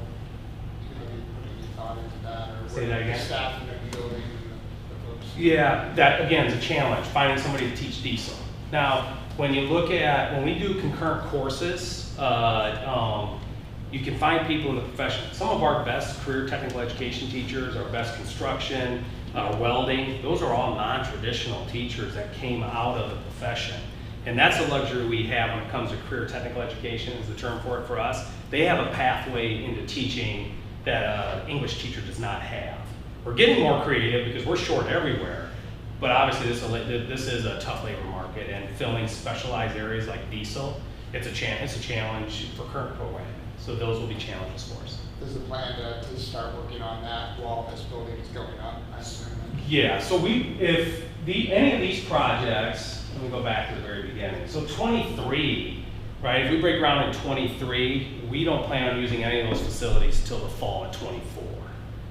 you put any thought into that? Or Say that again? Staffing the building and the folks? Yeah, that again is a challenge, finding somebody to teach diesel. Now, when you look at, when we do concurrent courses, you can find people in the profession. Some of our best career technical education teachers, our best construction, Welding, those are all non-traditional teachers that came out of the profession. And that's a luxury we have when it comes to career technical education is the term for it for us. They have a pathway into teaching that an English teacher does not have. We're getting more creative because we're short everywhere, but obviously this is a tough labor market, and filling specialized areas like diesel, it's a challenge for current programming. So those will be challenges for us. There's a plan to start working on that while this building is going up, I assume. Yeah, so if any of these projects, let me go back to the very beginning. So 23, right, if we break ground in 23, we don't plan on using any of those facilities till the fall of 24.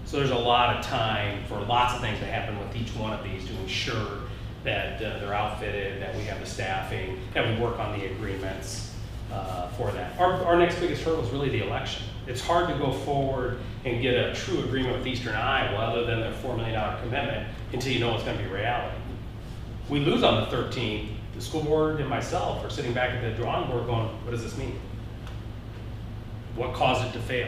So there's a lot of time for lots of things to happen with each one of these to ensure that they're outfitted, that we have the staffing, that we work on the agreements for that. Our next biggest hurdle is really the election. It's hard to go forward and get a true agreement with Eastern Iowa other than their $4 million commitment until you know it's going to be reality. We lose on the 13th, the school board and myself are sitting back at the drawing board going, what does this mean? What caused it to fail?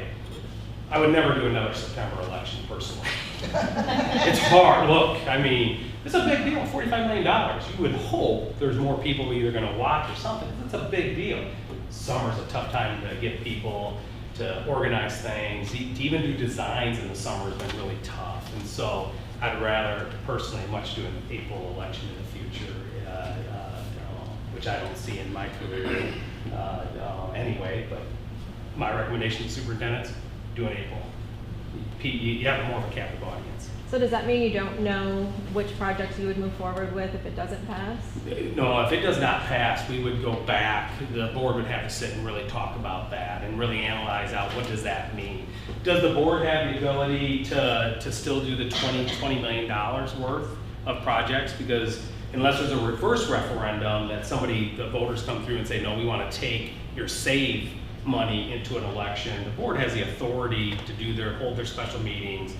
I would never do another September election personally. It's hard. Look, I mean, it's a big deal, $45 million. You would hope there's more people either going to watch or something. It's a big deal. Summer's a tough time to get people to organize things. To even do designs in the summer has been really tough. And so I'd rather personally much do an April election in the future, which I don't see in my career anyway. But my recommendation to superintendents, do an April. You have more of a captive audience. So does that mean you don't know which projects you would move forward with if it doesn't pass? No, if it does not pass, we would go back. The board would have to sit and really talk about that and really analyze out what does that mean. Does the board have the ability to still do the $20 million worth of projects? Because unless there's a reverse referendum that the voters come through and say, no, we want to take your save money into an election, the board has the authority to hold their special meetings,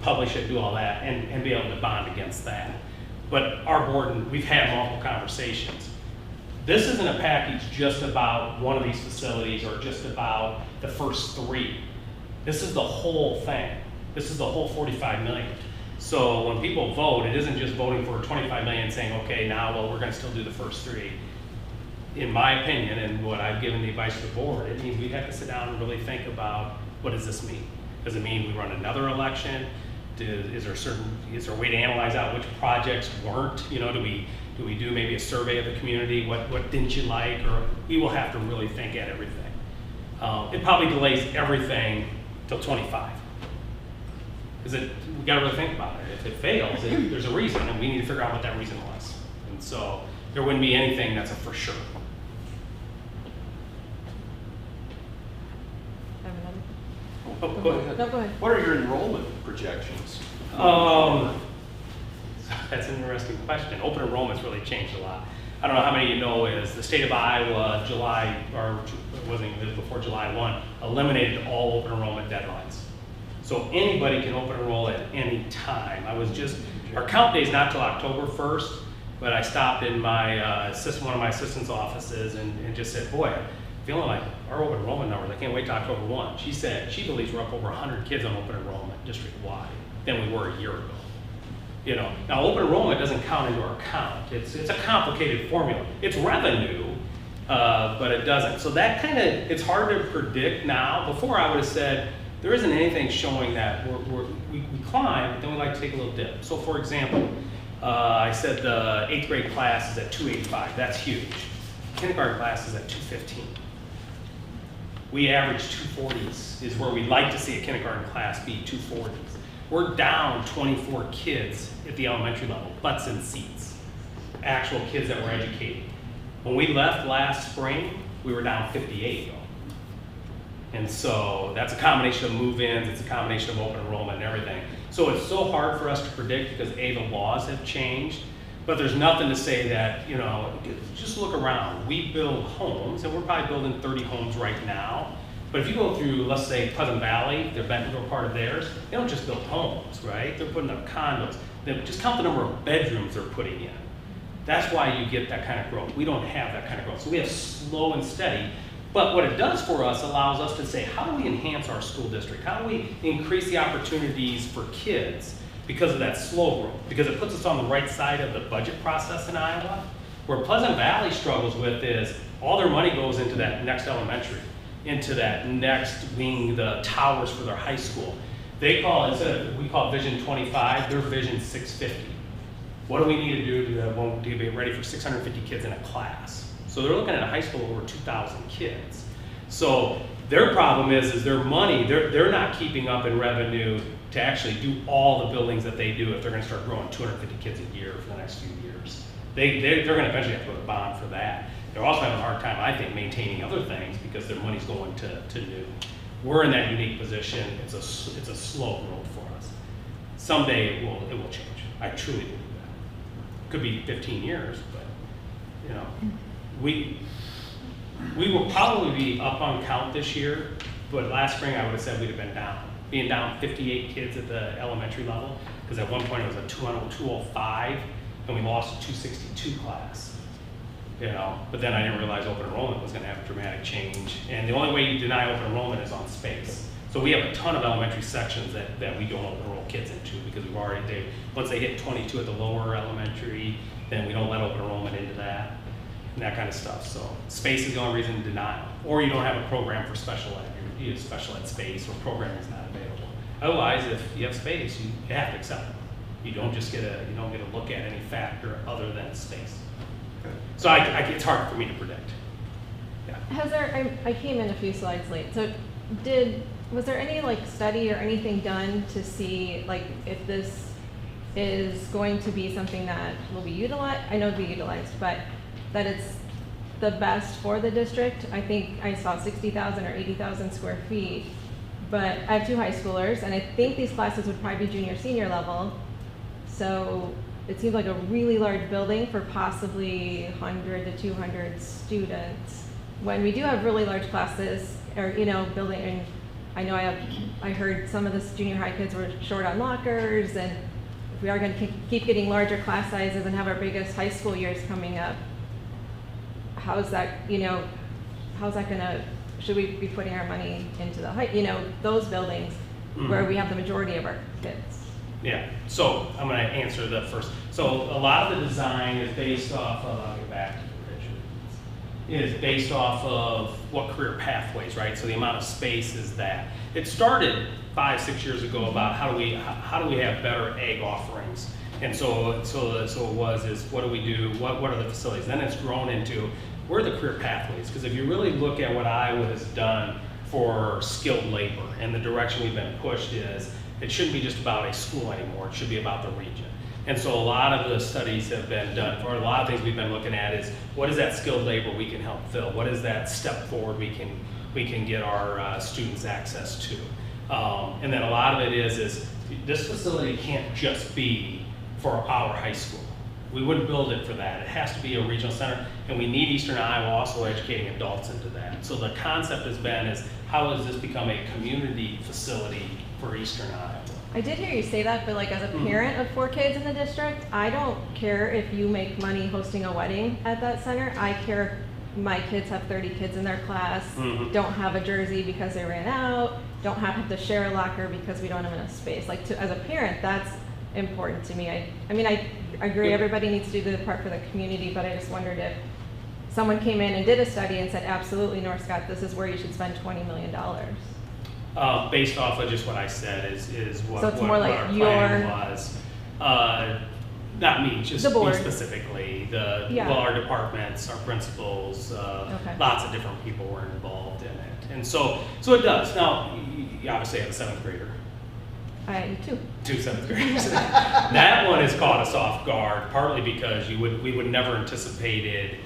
publish it, do all that, and be able to bond against that. But our board, we've had multiple conversations. This isn't a package just about one of these facilities or just about the first three. This is the whole thing. This is the whole $45 million. So when people vote, it isn't just voting for $25 million saying, okay, now, well, we're gonna still do the first three. In my opinion, and what I've given the advice to the board, it means we have to sit down and really think about what does this mean? Does it mean we run another election? Is there a way to analyze out which projects weren't? Do we do maybe a survey of the community? What didn't you like? Or we will have to really think at everything. It probably delays everything till 25. Because we got to really think about it. If it fails, there's a reason, and we need to figure out what that reason was. And so there wouldn't be anything that's a for sure. I have another. Oh, go ahead. No, go ahead. What are your enrollment projections? That's an interesting question. Open enrollment's really changed a lot. I don't know how many of you know is the state of Iowa, it wasn't even before July 1, eliminated all open enrollment deadlines. So anybody can open enroll at any time. Our count day is not till October 1st, but I stopped in one of my assistant's offices and just said, boy, I'm feeling like our open enrollment numbers, I can't wait till October 1. She said she believes we're up over 100 kids on open enrollment district-wide than we were a year ago. Now open enrollment doesn't count into our count. It's a complicated formula. It's revenue, but it doesn't. So that it's hard to predict now. Before I would have said, there isn't anything showing that we climb, but then we like to take a little dip. So for example, I said the 8th grade class is at 285, that's huge. Kindergarten class is at 215. We average 240s is where we'd like to see a kindergarten class be 240s. We're down 24 kids at the elementary level, butts in seats, actual kids that we're educating. When we left last spring, we were down 58 though. And so that's a combination of move-ins, it's a combination of open enrollment and everything. So it's so hard for us to predict because the laws have changed, but there's nothing to say that, just look around. We build homes, and we're probably building 30 homes right now. But if you go through, let's say, Pleasant Valley, the Bentonville part of theirs, they don't just build homes, right? They're putting up condos. Just count the number of bedrooms they're putting in. That's why you get that kind of growth. We don't have that kind of growth. So we have slow and steady. But what it does for us allows us to say, how do we enhance our school district? How do we increase the opportunities for kids because of that slow growth, because it puts us on the right side of the budget process in Iowa. Where Pleasant Valley struggles with is all their money goes into that next elementary, into that next wing, the towers for their high school. They call, instead of, we call Vision 25, their Vision 650. What do we need to do to be ready for 650 kids in a class? So they're looking at a high school of over 2,000 kids. So their problem is their money, they're not keeping up in revenue to actually do all the buildings that they do if they're gonna start growing 250 kids a year for the next few years. They're gonna eventually have to go to bond for that. They're also having a hard time, I think, maintaining other things because their money's going to new. We're in that unique position. It's a slow growth for us. Someday it will change. I truly believe that. Could be 15 years, but you know, we will probably be up on count this year, but last spring I would have said we'd have been down. Being down 58 kids at the elementary level, because at one point it was a 205, and we lost a 262 class. You know, but then I didn't realize open enrollment was going to have a dramatic change. And the only way you deny open enrollment is on space. So we have a ton of elementary sections that we don't enroll kids into because we've already, once they hit 22 at the lower elementary, then we don't let open enrollment into that and that kind of stuff. So space is the only reason to deny. Or you don't have a program for special ed. You have special ed space or programming is not available. Otherwise, if you have space, you have to accept it. You don't just get a look at any factor other than space. So it's hard for me to predict. Yeah. Has there, I came in a few slides late, so was there any like study or anything done to see like if this is going to be something that will be utilized? I know it'll be utilized, but that it's the best for the district? I think I saw 60,000 or 80,000 square feet, but I have 2 high schoolers, and I think these classes would probably be junior, senior level. So it seems like a really large building for possibly 100 to 200 students. When we do have really large classes, or building, and I know I heard some of the junior high kids were short on lockers, and if we are going to keep getting larger class sizes and have our biggest high school years coming up, how's that gonna? Should we be putting our money into the those buildings where we have the majority of our kids? Yeah, so I'm going to answer the first. So a lot of the design is based off of, I'll get back to the picture, is based off of what career pathways, right? So the amount of space is that. It started 5-6 years ago about how do we have better ag offerings. And so it was what do we do, what are the facilities? Then it's grown into where are the career pathways? Because if you really look at what Iowa has done for skilled labor and the direction we've been pushed is, it shouldn't be just about a school anymore, it should be about the region. And so a lot of the studies have been done, or a lot of things we've been looking at is, what is that skilled labor we can help fill? What is that step forward we can get our students access to? And then a lot of it is this facility can't just be for our high school. We wouldn't build it for that. It has to be a regional center, and we need Eastern Iowa also educating adults into that. So the concept has been is, how does this become a community facility for Eastern Iowa? I did hear you say that, but like as a parent of 4 kids in the district, I don't care if you make money hosting a wedding at that center. I care my kids have 30 kids in their class, don't have a jersey because they ran out, don't have to share a locker because we don't have enough space. Like as a parent, that's important to me. I mean, I agree everybody needs to do their part for the community, but I just wondered if someone came in and did a study and said, absolutely, North Scott, this is where you should spend $20 million. Based off of just what I said is what, so it's what, more like what our plan was. Not me, just the board. Me specifically. Yeah. Well, our departments, our principals, Okay. lots of different people were involved in it. And so it does. Now, you obviously have a 7th grader. I had 2. 2 7th graders. That one has caught us off guard, partly because we would never anticipated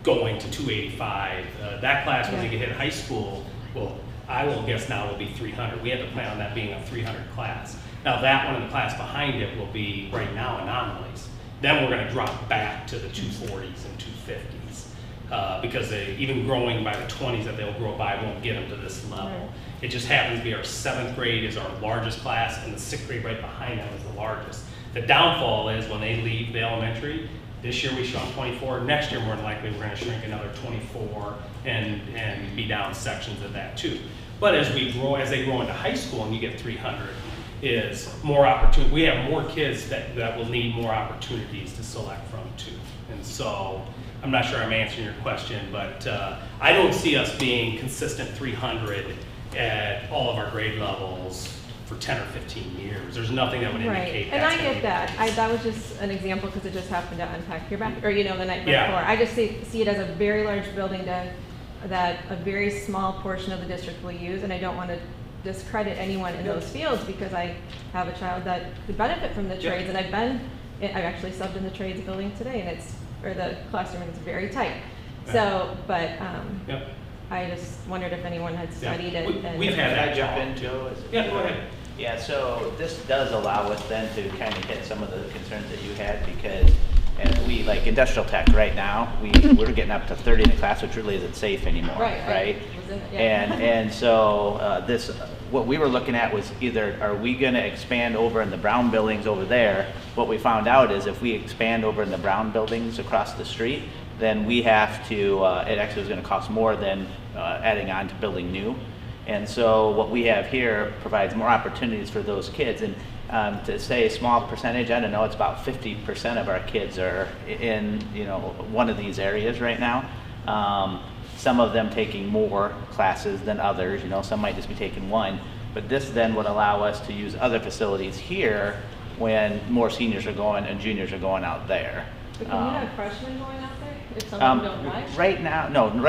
going to 285. That class, when they hit high school, well, I will guess now will be 300. We had to plan on that being a 300 class. Now that one and the class behind it will be right now anomalies. Then we're going to drop back to the 240s and 250s because even growing by the 20s that they'll grow by won't get them to this level. Right. It just happens to be our 7th grade is our largest class, and the 6th grade right behind them is the largest. The downfall is when they leave the elementary, this year we shrunk 24, next year more than likely we're going to shrink another 24 and be down sections of that too. But as they grow into high school and you get 300, is more opportunity. We have more kids that will need more opportunities to select from too. And so I'm not sure I'm answering your question, but I don't see us being consistent 300 at all of our grade levels for 10 or 15 years. There's nothing that would indicate Right, and I that's gonna get be the that. case. That was just an example because it just happened to unpack your back, or the night before. Yeah. I just see it as a very large building that a very small portion of the district will use, and I don't want to discredit anyone in those fields because I have a child that could benefit from the Yeah. trades, and I've actually subbed in the trades building today, and the classroom is very tight. Yeah. So, but Yep. I just wondered if anyone had studied it. and- We've had Can I that jump talk. in, Joe? Yeah, go ahead. Yeah, so this does allow us then to kind of hit some of the concerns that you had because as we, like industrial tech right now, we're getting up to 30 in the class, which really isn't safe anymore, Right. right? Was in it, yeah. And so what we were looking at was either, are we gonna expand over in the brown buildings over there? What we found out is if we expand over in the brown buildings across the street, then we have to, it actually is gonna cost more than adding on to building new. And so what we have here provides more opportunities for those kids. And to say a small percentage, I don't know, it's about 50% of our kids are in, one of these areas right now. Some of them taking more classes than others, some might just be taking one. But this then would allow us to use other facilities here when more seniors are going and juniors are going out there. But can you have freshmen going out there if some of them don't drive? Right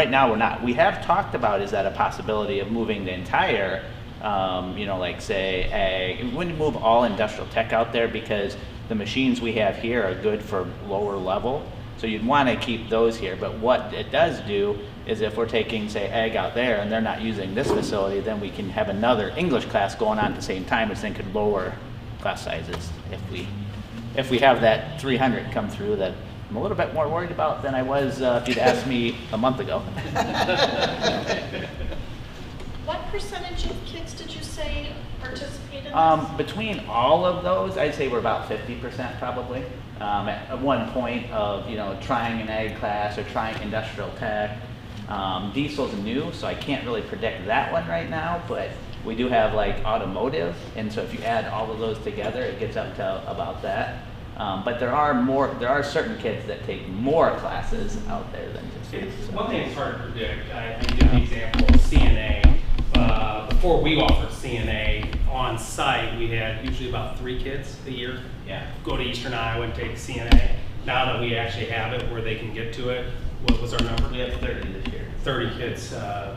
now we're not. We have talked about, is that a possibility of moving the entire, like say ag, we wouldn't move all industrial tech out there because the machines we have here are good for lower level. So you'd want to keep those here. But what it does do is if we're taking say ag out there and they're not using this facility, then we can have another English class going on at the same time, which then could lower class sizes if we have that 300 come through that I'm a little bit more worried about than I was if you'd asked me a month ago. What percentage of kids did you say participate in this? Between all of those, I'd say we're about 50% probably. At one point of, trying an ag class or trying industrial tech. Diesel's new, so I can't really predict that one right now, but we do have like automotive, and so if you add all of those together, it gets up to about that. But there are certain kids that take more classes out there than just this. One thing that's hard to predict, I give the example of CNA. Before we offered CNA on site, we had usually about 3 kids a year. Yeah. Go to Eastern Iowa and take CNA. Now that we actually have it where they can get to it, what was our number? We have 30 this year. 30 kids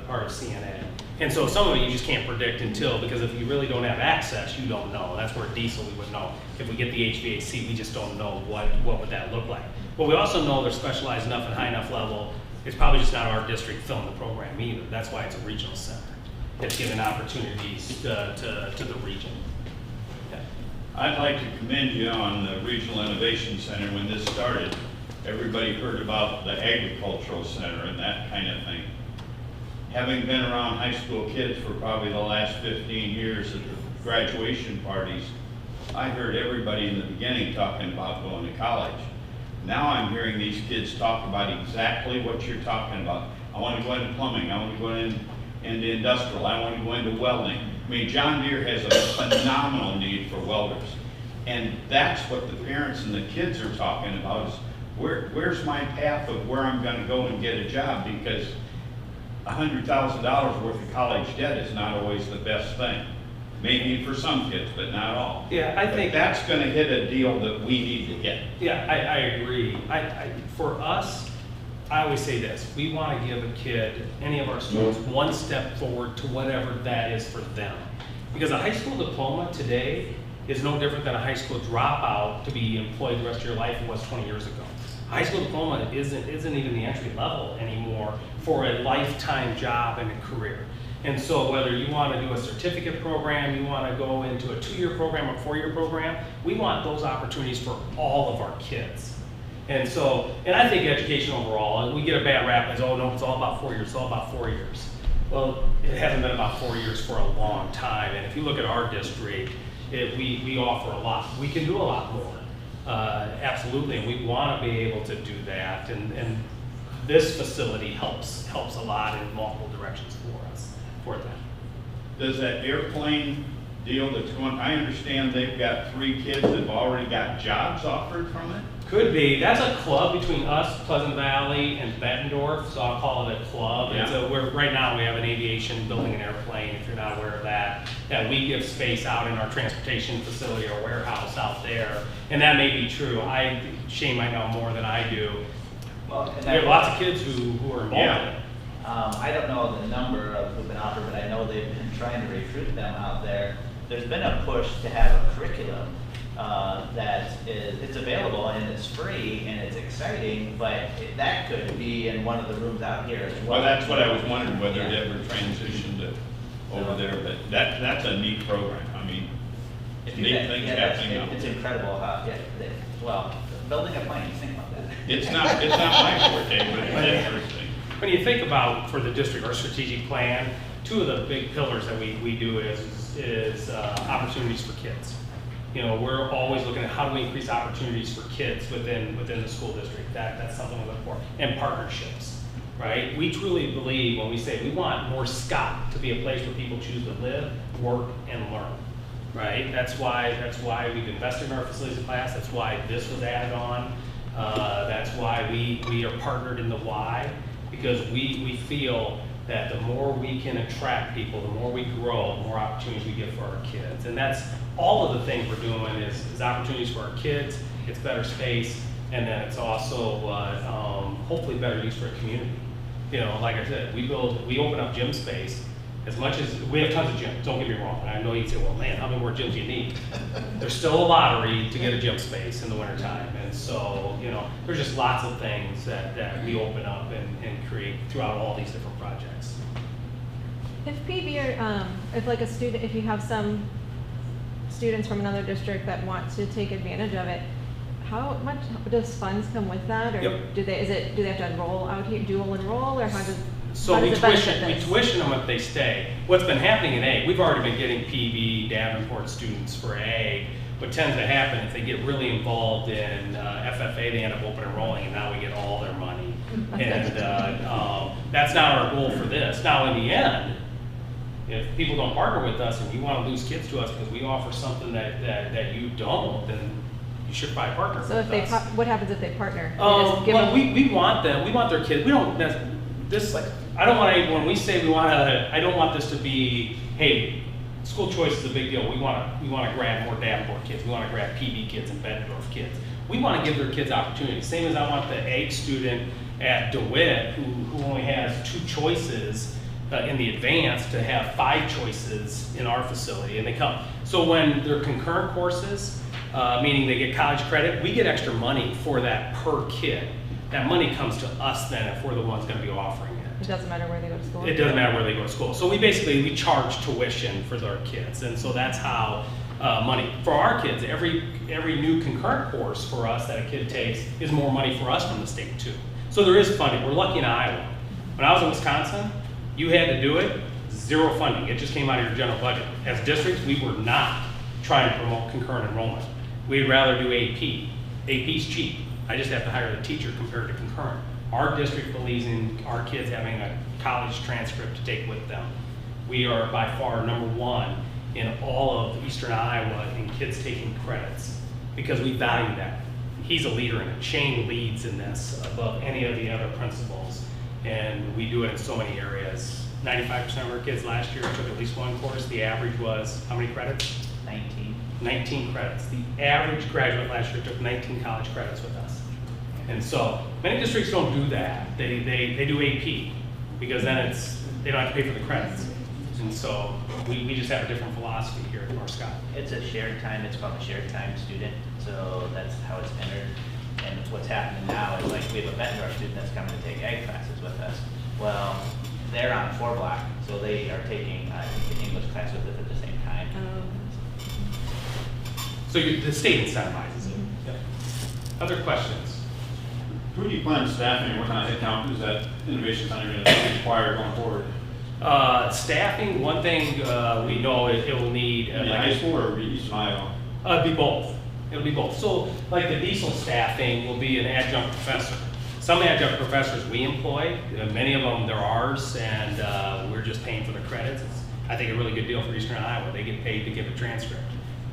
part of CNA. And so some of it you just can't predict because if you really don't have access, you don't know. That's where diesel we would know. If we get the HVAC, we just don't know what would that look like. But we also know they're specialized enough and high enough level. It's probably just not our district filling the program either. That's why it's a regional center. It's given opportunities to the region. Yeah. I'd like to commend you on the Regional Innovation Center. When this started, everybody heard about the agricultural center and that kind of thing. Having been around high school kids for probably the last 15 years at the graduation parties, I heard everybody in the beginning talking about going to college. Now I'm hearing these kids talk about exactly what you're talking about. I want to go into plumbing, I want to go into industrial, I want to go into welding. I mean, John Deere has a phenomenal need for welders. And that's what the parents and the kids are talking about is where's my path of where I'm going to go and get a job, because $100,000 worth of college debt is not always the best thing. Maybe for some kids, but not all. Yeah, I think but that's going to hit a deal that we need to hit. Yeah, I agree. For us, I always say this: we want to give a kid, any of our students, one step forward to whatever that is for them. Because a high school diploma today is no different than a high school dropout to be employed the rest of your life it was 20 years ago. A high school diploma isn't even the entry level anymore for a lifetime job and a career. And so whether you want to do a certificate program, you want to go into a 2-year program or 4-year program, we want those opportunities for all of our kids. And so, and I think education overall, and we get a bad rap as, oh no, it's all about 4 years, it's all about 4 years. Well, it hasn't been about 4 years for a long time. And if you look at our district, we offer a lot. We can do a lot more, absolutely, and we want to be able to do that. And this facility helps a lot in multiple directions for us, for that. Does that airplane deal that's going, I understand they've got 3 kids that have already got jobs offered from it? Could be. That's a club between us, Pleasant Valley, and Bettendorf, so I'll call it a club. Yeah. Right now, we have an aviation, building an airplane, if you're not aware of that. That we give space out in our transportation facility or warehouse out there. And that may be true. Shane might know more than I do. Well, and We have lots of kids who are involved in it. I don't know the number of who've been offered, but I know they've been trying to recruit them out there. There's been a push to have a curriculum it's available and it's free and it's exciting, but that could be in one of the rooms out here as well. Well, that's what I was wondering, whether it ever transitioned to over there, but that's a neat program. I mean, neat things happening out It's there. incredible how, well, building a plane, think about that. It's not my forte, but it's interesting. When you think about, for the district, our strategic plan, 2 of the big pillars that we do is opportunities for kids. You know, we're always looking at how do we increase opportunities for kids within the school district. That's something we look for. And partnerships, right? We truly believe when we say we want North Scott to be a place where people choose to live, work, and learn, right? That's why we've invested in our facilities and class. That's why this was added on. That's why we are partnered in the Y, because we feel that the more we can attract people, the more we grow, the more opportunities we give for our kids. And that's all of the things we're doing is opportunities for our kids, it's better space, and then it's also hopefully better use for a community. You know, like I said, we open up gym space. As much as, we have tons of gyms, don't get me wrong, and I know you'd say, well, man, how many more gyms do you need? There's still a lottery to get a gym space in the wintertime, and so, you know, there's just lots of things that we open up and create throughout all these different projects. If PB or, if like a student, if you have some students from another district that want to take advantage of it, how much does funds come with that, or Yep. do they have to enroll out here, dual enroll, or how does So how we does it benefit tuition, this? them if they stay. What's been happening in ag, we've already been getting PB, Davenport students for ag. What tends to happen, if they get really involved in FFA, they end up open enrolling, and now we get all their money. And that's not our goal for this. Now, in the end, if people don't partner with us and you want to lose kids to us because we offer something that you don't, then you should probably partner So with if us. what happens if they partner? They just give Well, them- we want them, we want their kids, we don't, I don't want to, when we say we want to, I don't want this to be, hey, school choice is a big deal. We want to grab more Davenport kids. We want to grab PB kids and Bettendorf kids. We want to give their kids opportunities. Same as I want the ag student at DeWitt who only has 2 choices in the advanced to have 5 choices in our facility, and they come. So when they're concurrent courses, meaning they get college credit, we get extra money for that per kid. That money comes to us then if we're the ones going to be offering it. It doesn't matter where they go to school? It doesn't matter where they go to school. So we charge tuition for their kids, and so that's how money for our kids. Every new concurrent course for us that a kid takes is more money for us from the state too. So there is funding. We're lucky in Iowa. When I was in Wisconsin, you had to do it, 0 funding. It just came out of your general budget. As districts, we were not trying to promote concurrent enrollment. We'd rather do AP. AP's cheap. I just have to hire the teacher compared to concurrent. Our district believes in our kids having a college transcript to take with them. We are by far #1 in all of eastern Iowa in kids taking credits because we value that. He's a leader in it. Shane leads in this above any of the other principals, and we do it in so many areas. 95% of our kids last year took at least 1 course. The average was how many credits? 19. 19 credits. The average graduate last year took 19 college credits with us. And so many districts don't do that. They do AP because then they don't have to pay for the credits. And so we just have a different philosophy here at North Scott. It's a shared time, it's called a shared time student, so that's how it's entered. And what's happening now is like we have a Bettendorf student that's coming to take ag classes with us. Well, they're on 4 block, so they are taking an English class with us at the same time. So the state incentivizes it. Yep. Other questions? Who do you plan staffing and what kind of headcount is that innovation center going to require going forward? Staffing, one thing we know it will need. In high school or Eastern Iowa? It'll be both. It'll be both. So like the diesel staffing will be an adjunct professor. Some adjunct professors we employ, many of them they're ours, and we're just paying for the credits. I think a really good deal for Eastern Iowa. They get paid to give a transcript.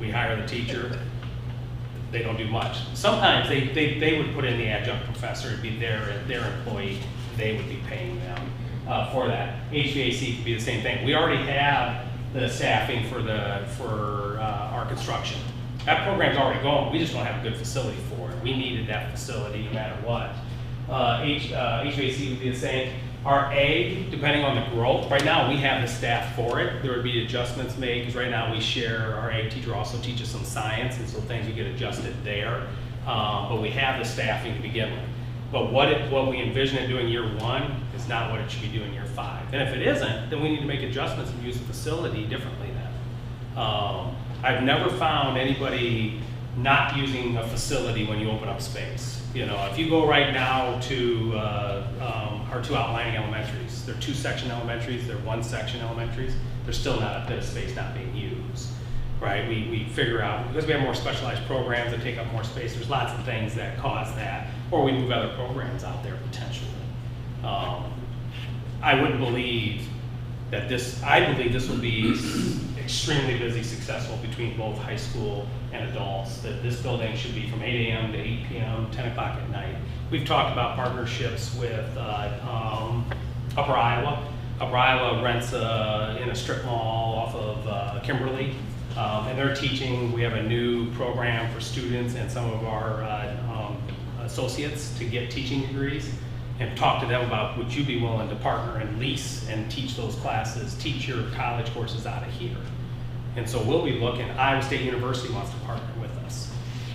We hire the teacher, they don't do much. Sometimes they would put in the adjunct professor, it'd be their employee, they would be paying them for that. HVAC could be the same thing. We already have the staffing for our construction. That program's already going, we just don't have a good facility for it. We needed that facility no matter what. HVAC would be the same. Our ag, depending on the growth, right now we have the staff for it. There would be adjustments made, because right now we share, our ag teacher also teaches some science, and so things would get adjusted there. But we have the staffing to begin with. But what we envision it doing year 1 is not what it should be doing year 5. And if it isn't, then we need to make adjustments and use the facility differently then. I've never found anybody not using a facility when you open up space. You know, if you go right now to our 2 outlining elementaries, they're 2-section elementaries, they're 1-section elementaries, there's still not a bit of space not being used, right? We figure out, because we have more specialized programs that take up more space, there's lots of things that cause that, or we move other programs out there potentially. I wouldn't believe that I believe this will be extremely busy, successful between both high school and adults, that this building should be from 8 a.m. to 8 p.m., 10 o'clock at night. We've talked about partnerships with Upper Iowa. Upper Iowa rents in a strip mall off of Kimberly, and they're teaching. We have a new program for students and some of our associates to get teaching degrees, and talk to them about, would you be willing to partner and lease and teach those classes, teach your college courses out of here. And so we'll be looking. Iowa State University wants to partner with us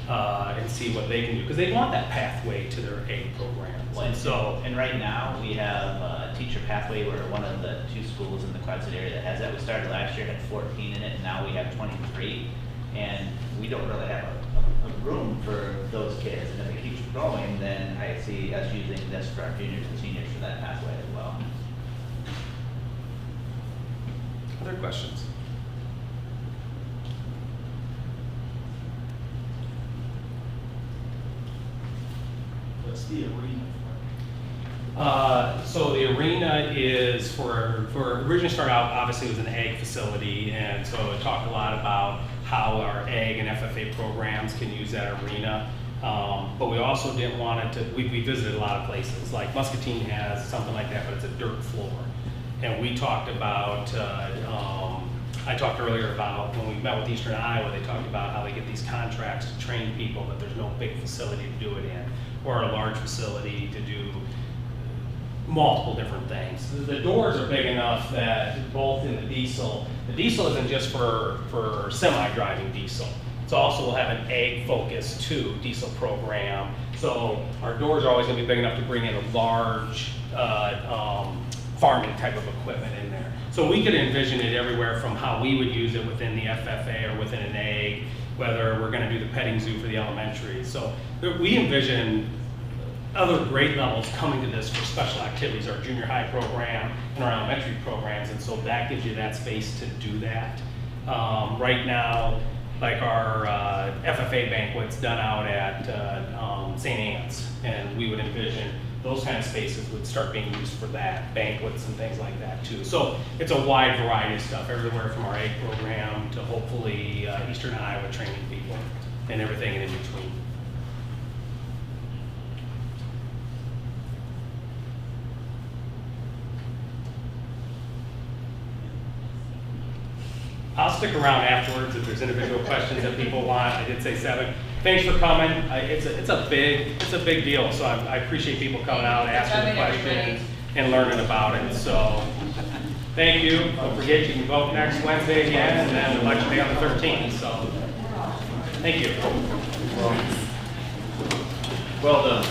and see what they can do, because they want that pathway to their A programs. And right now we have a teacher pathway. We're one of the 2 schools in the Quad City area that has that. We started last year, had 14 in it, and now we have 23. And we don't really have a room for those kids. And if it keeps growing, then I see us using this for our juniors and seniors for that pathway as well. Other questions? What's the arena So the arena is for originally started out, obviously it was an ag facility, and so it talked a lot about how our ag and FFA programs can use that arena. But we also didn't want it to, we visited a lot of places, like Muscatine has something like that, but it's a dirt floor. And we talked about, I talked earlier about when we met with Eastern Iowa, they talked about how they get these contracts to train people, but there's no big facility to do it in, or a large facility to do multiple different things. The doors are big enough that both in the diesel isn't just for semi-driving diesel. It's also, we'll have an ag focus too, diesel program. So our doors are always gonna be big enough to bring in a large farming type of equipment in there. So we could envision it everywhere from how we would use it within the FFA or within an ag, whether we're gonna do the petting zoo for the elementary. So we envision other grade levels coming to this for special activities, our junior high program and our elementary programs, and so that gives you that space to do that. Right now, like our FFA banquet's done out at St. Anne's, and we would envision those kind of spaces would start being used for that, banquets and things like that too. So it's a wide variety of stuff, everywhere from our ag program to hopefully Eastern Iowa training people and everything in between. I'll stick around afterwards if there's individual questions that people want. I did say 7. Thanks for coming. It's a big deal. So I appreciate people coming out, asking the questions, and learning about it. So thank you. Don't forget you can vote next Wednesday again, and then election day on the 13th. So thank you. Well done.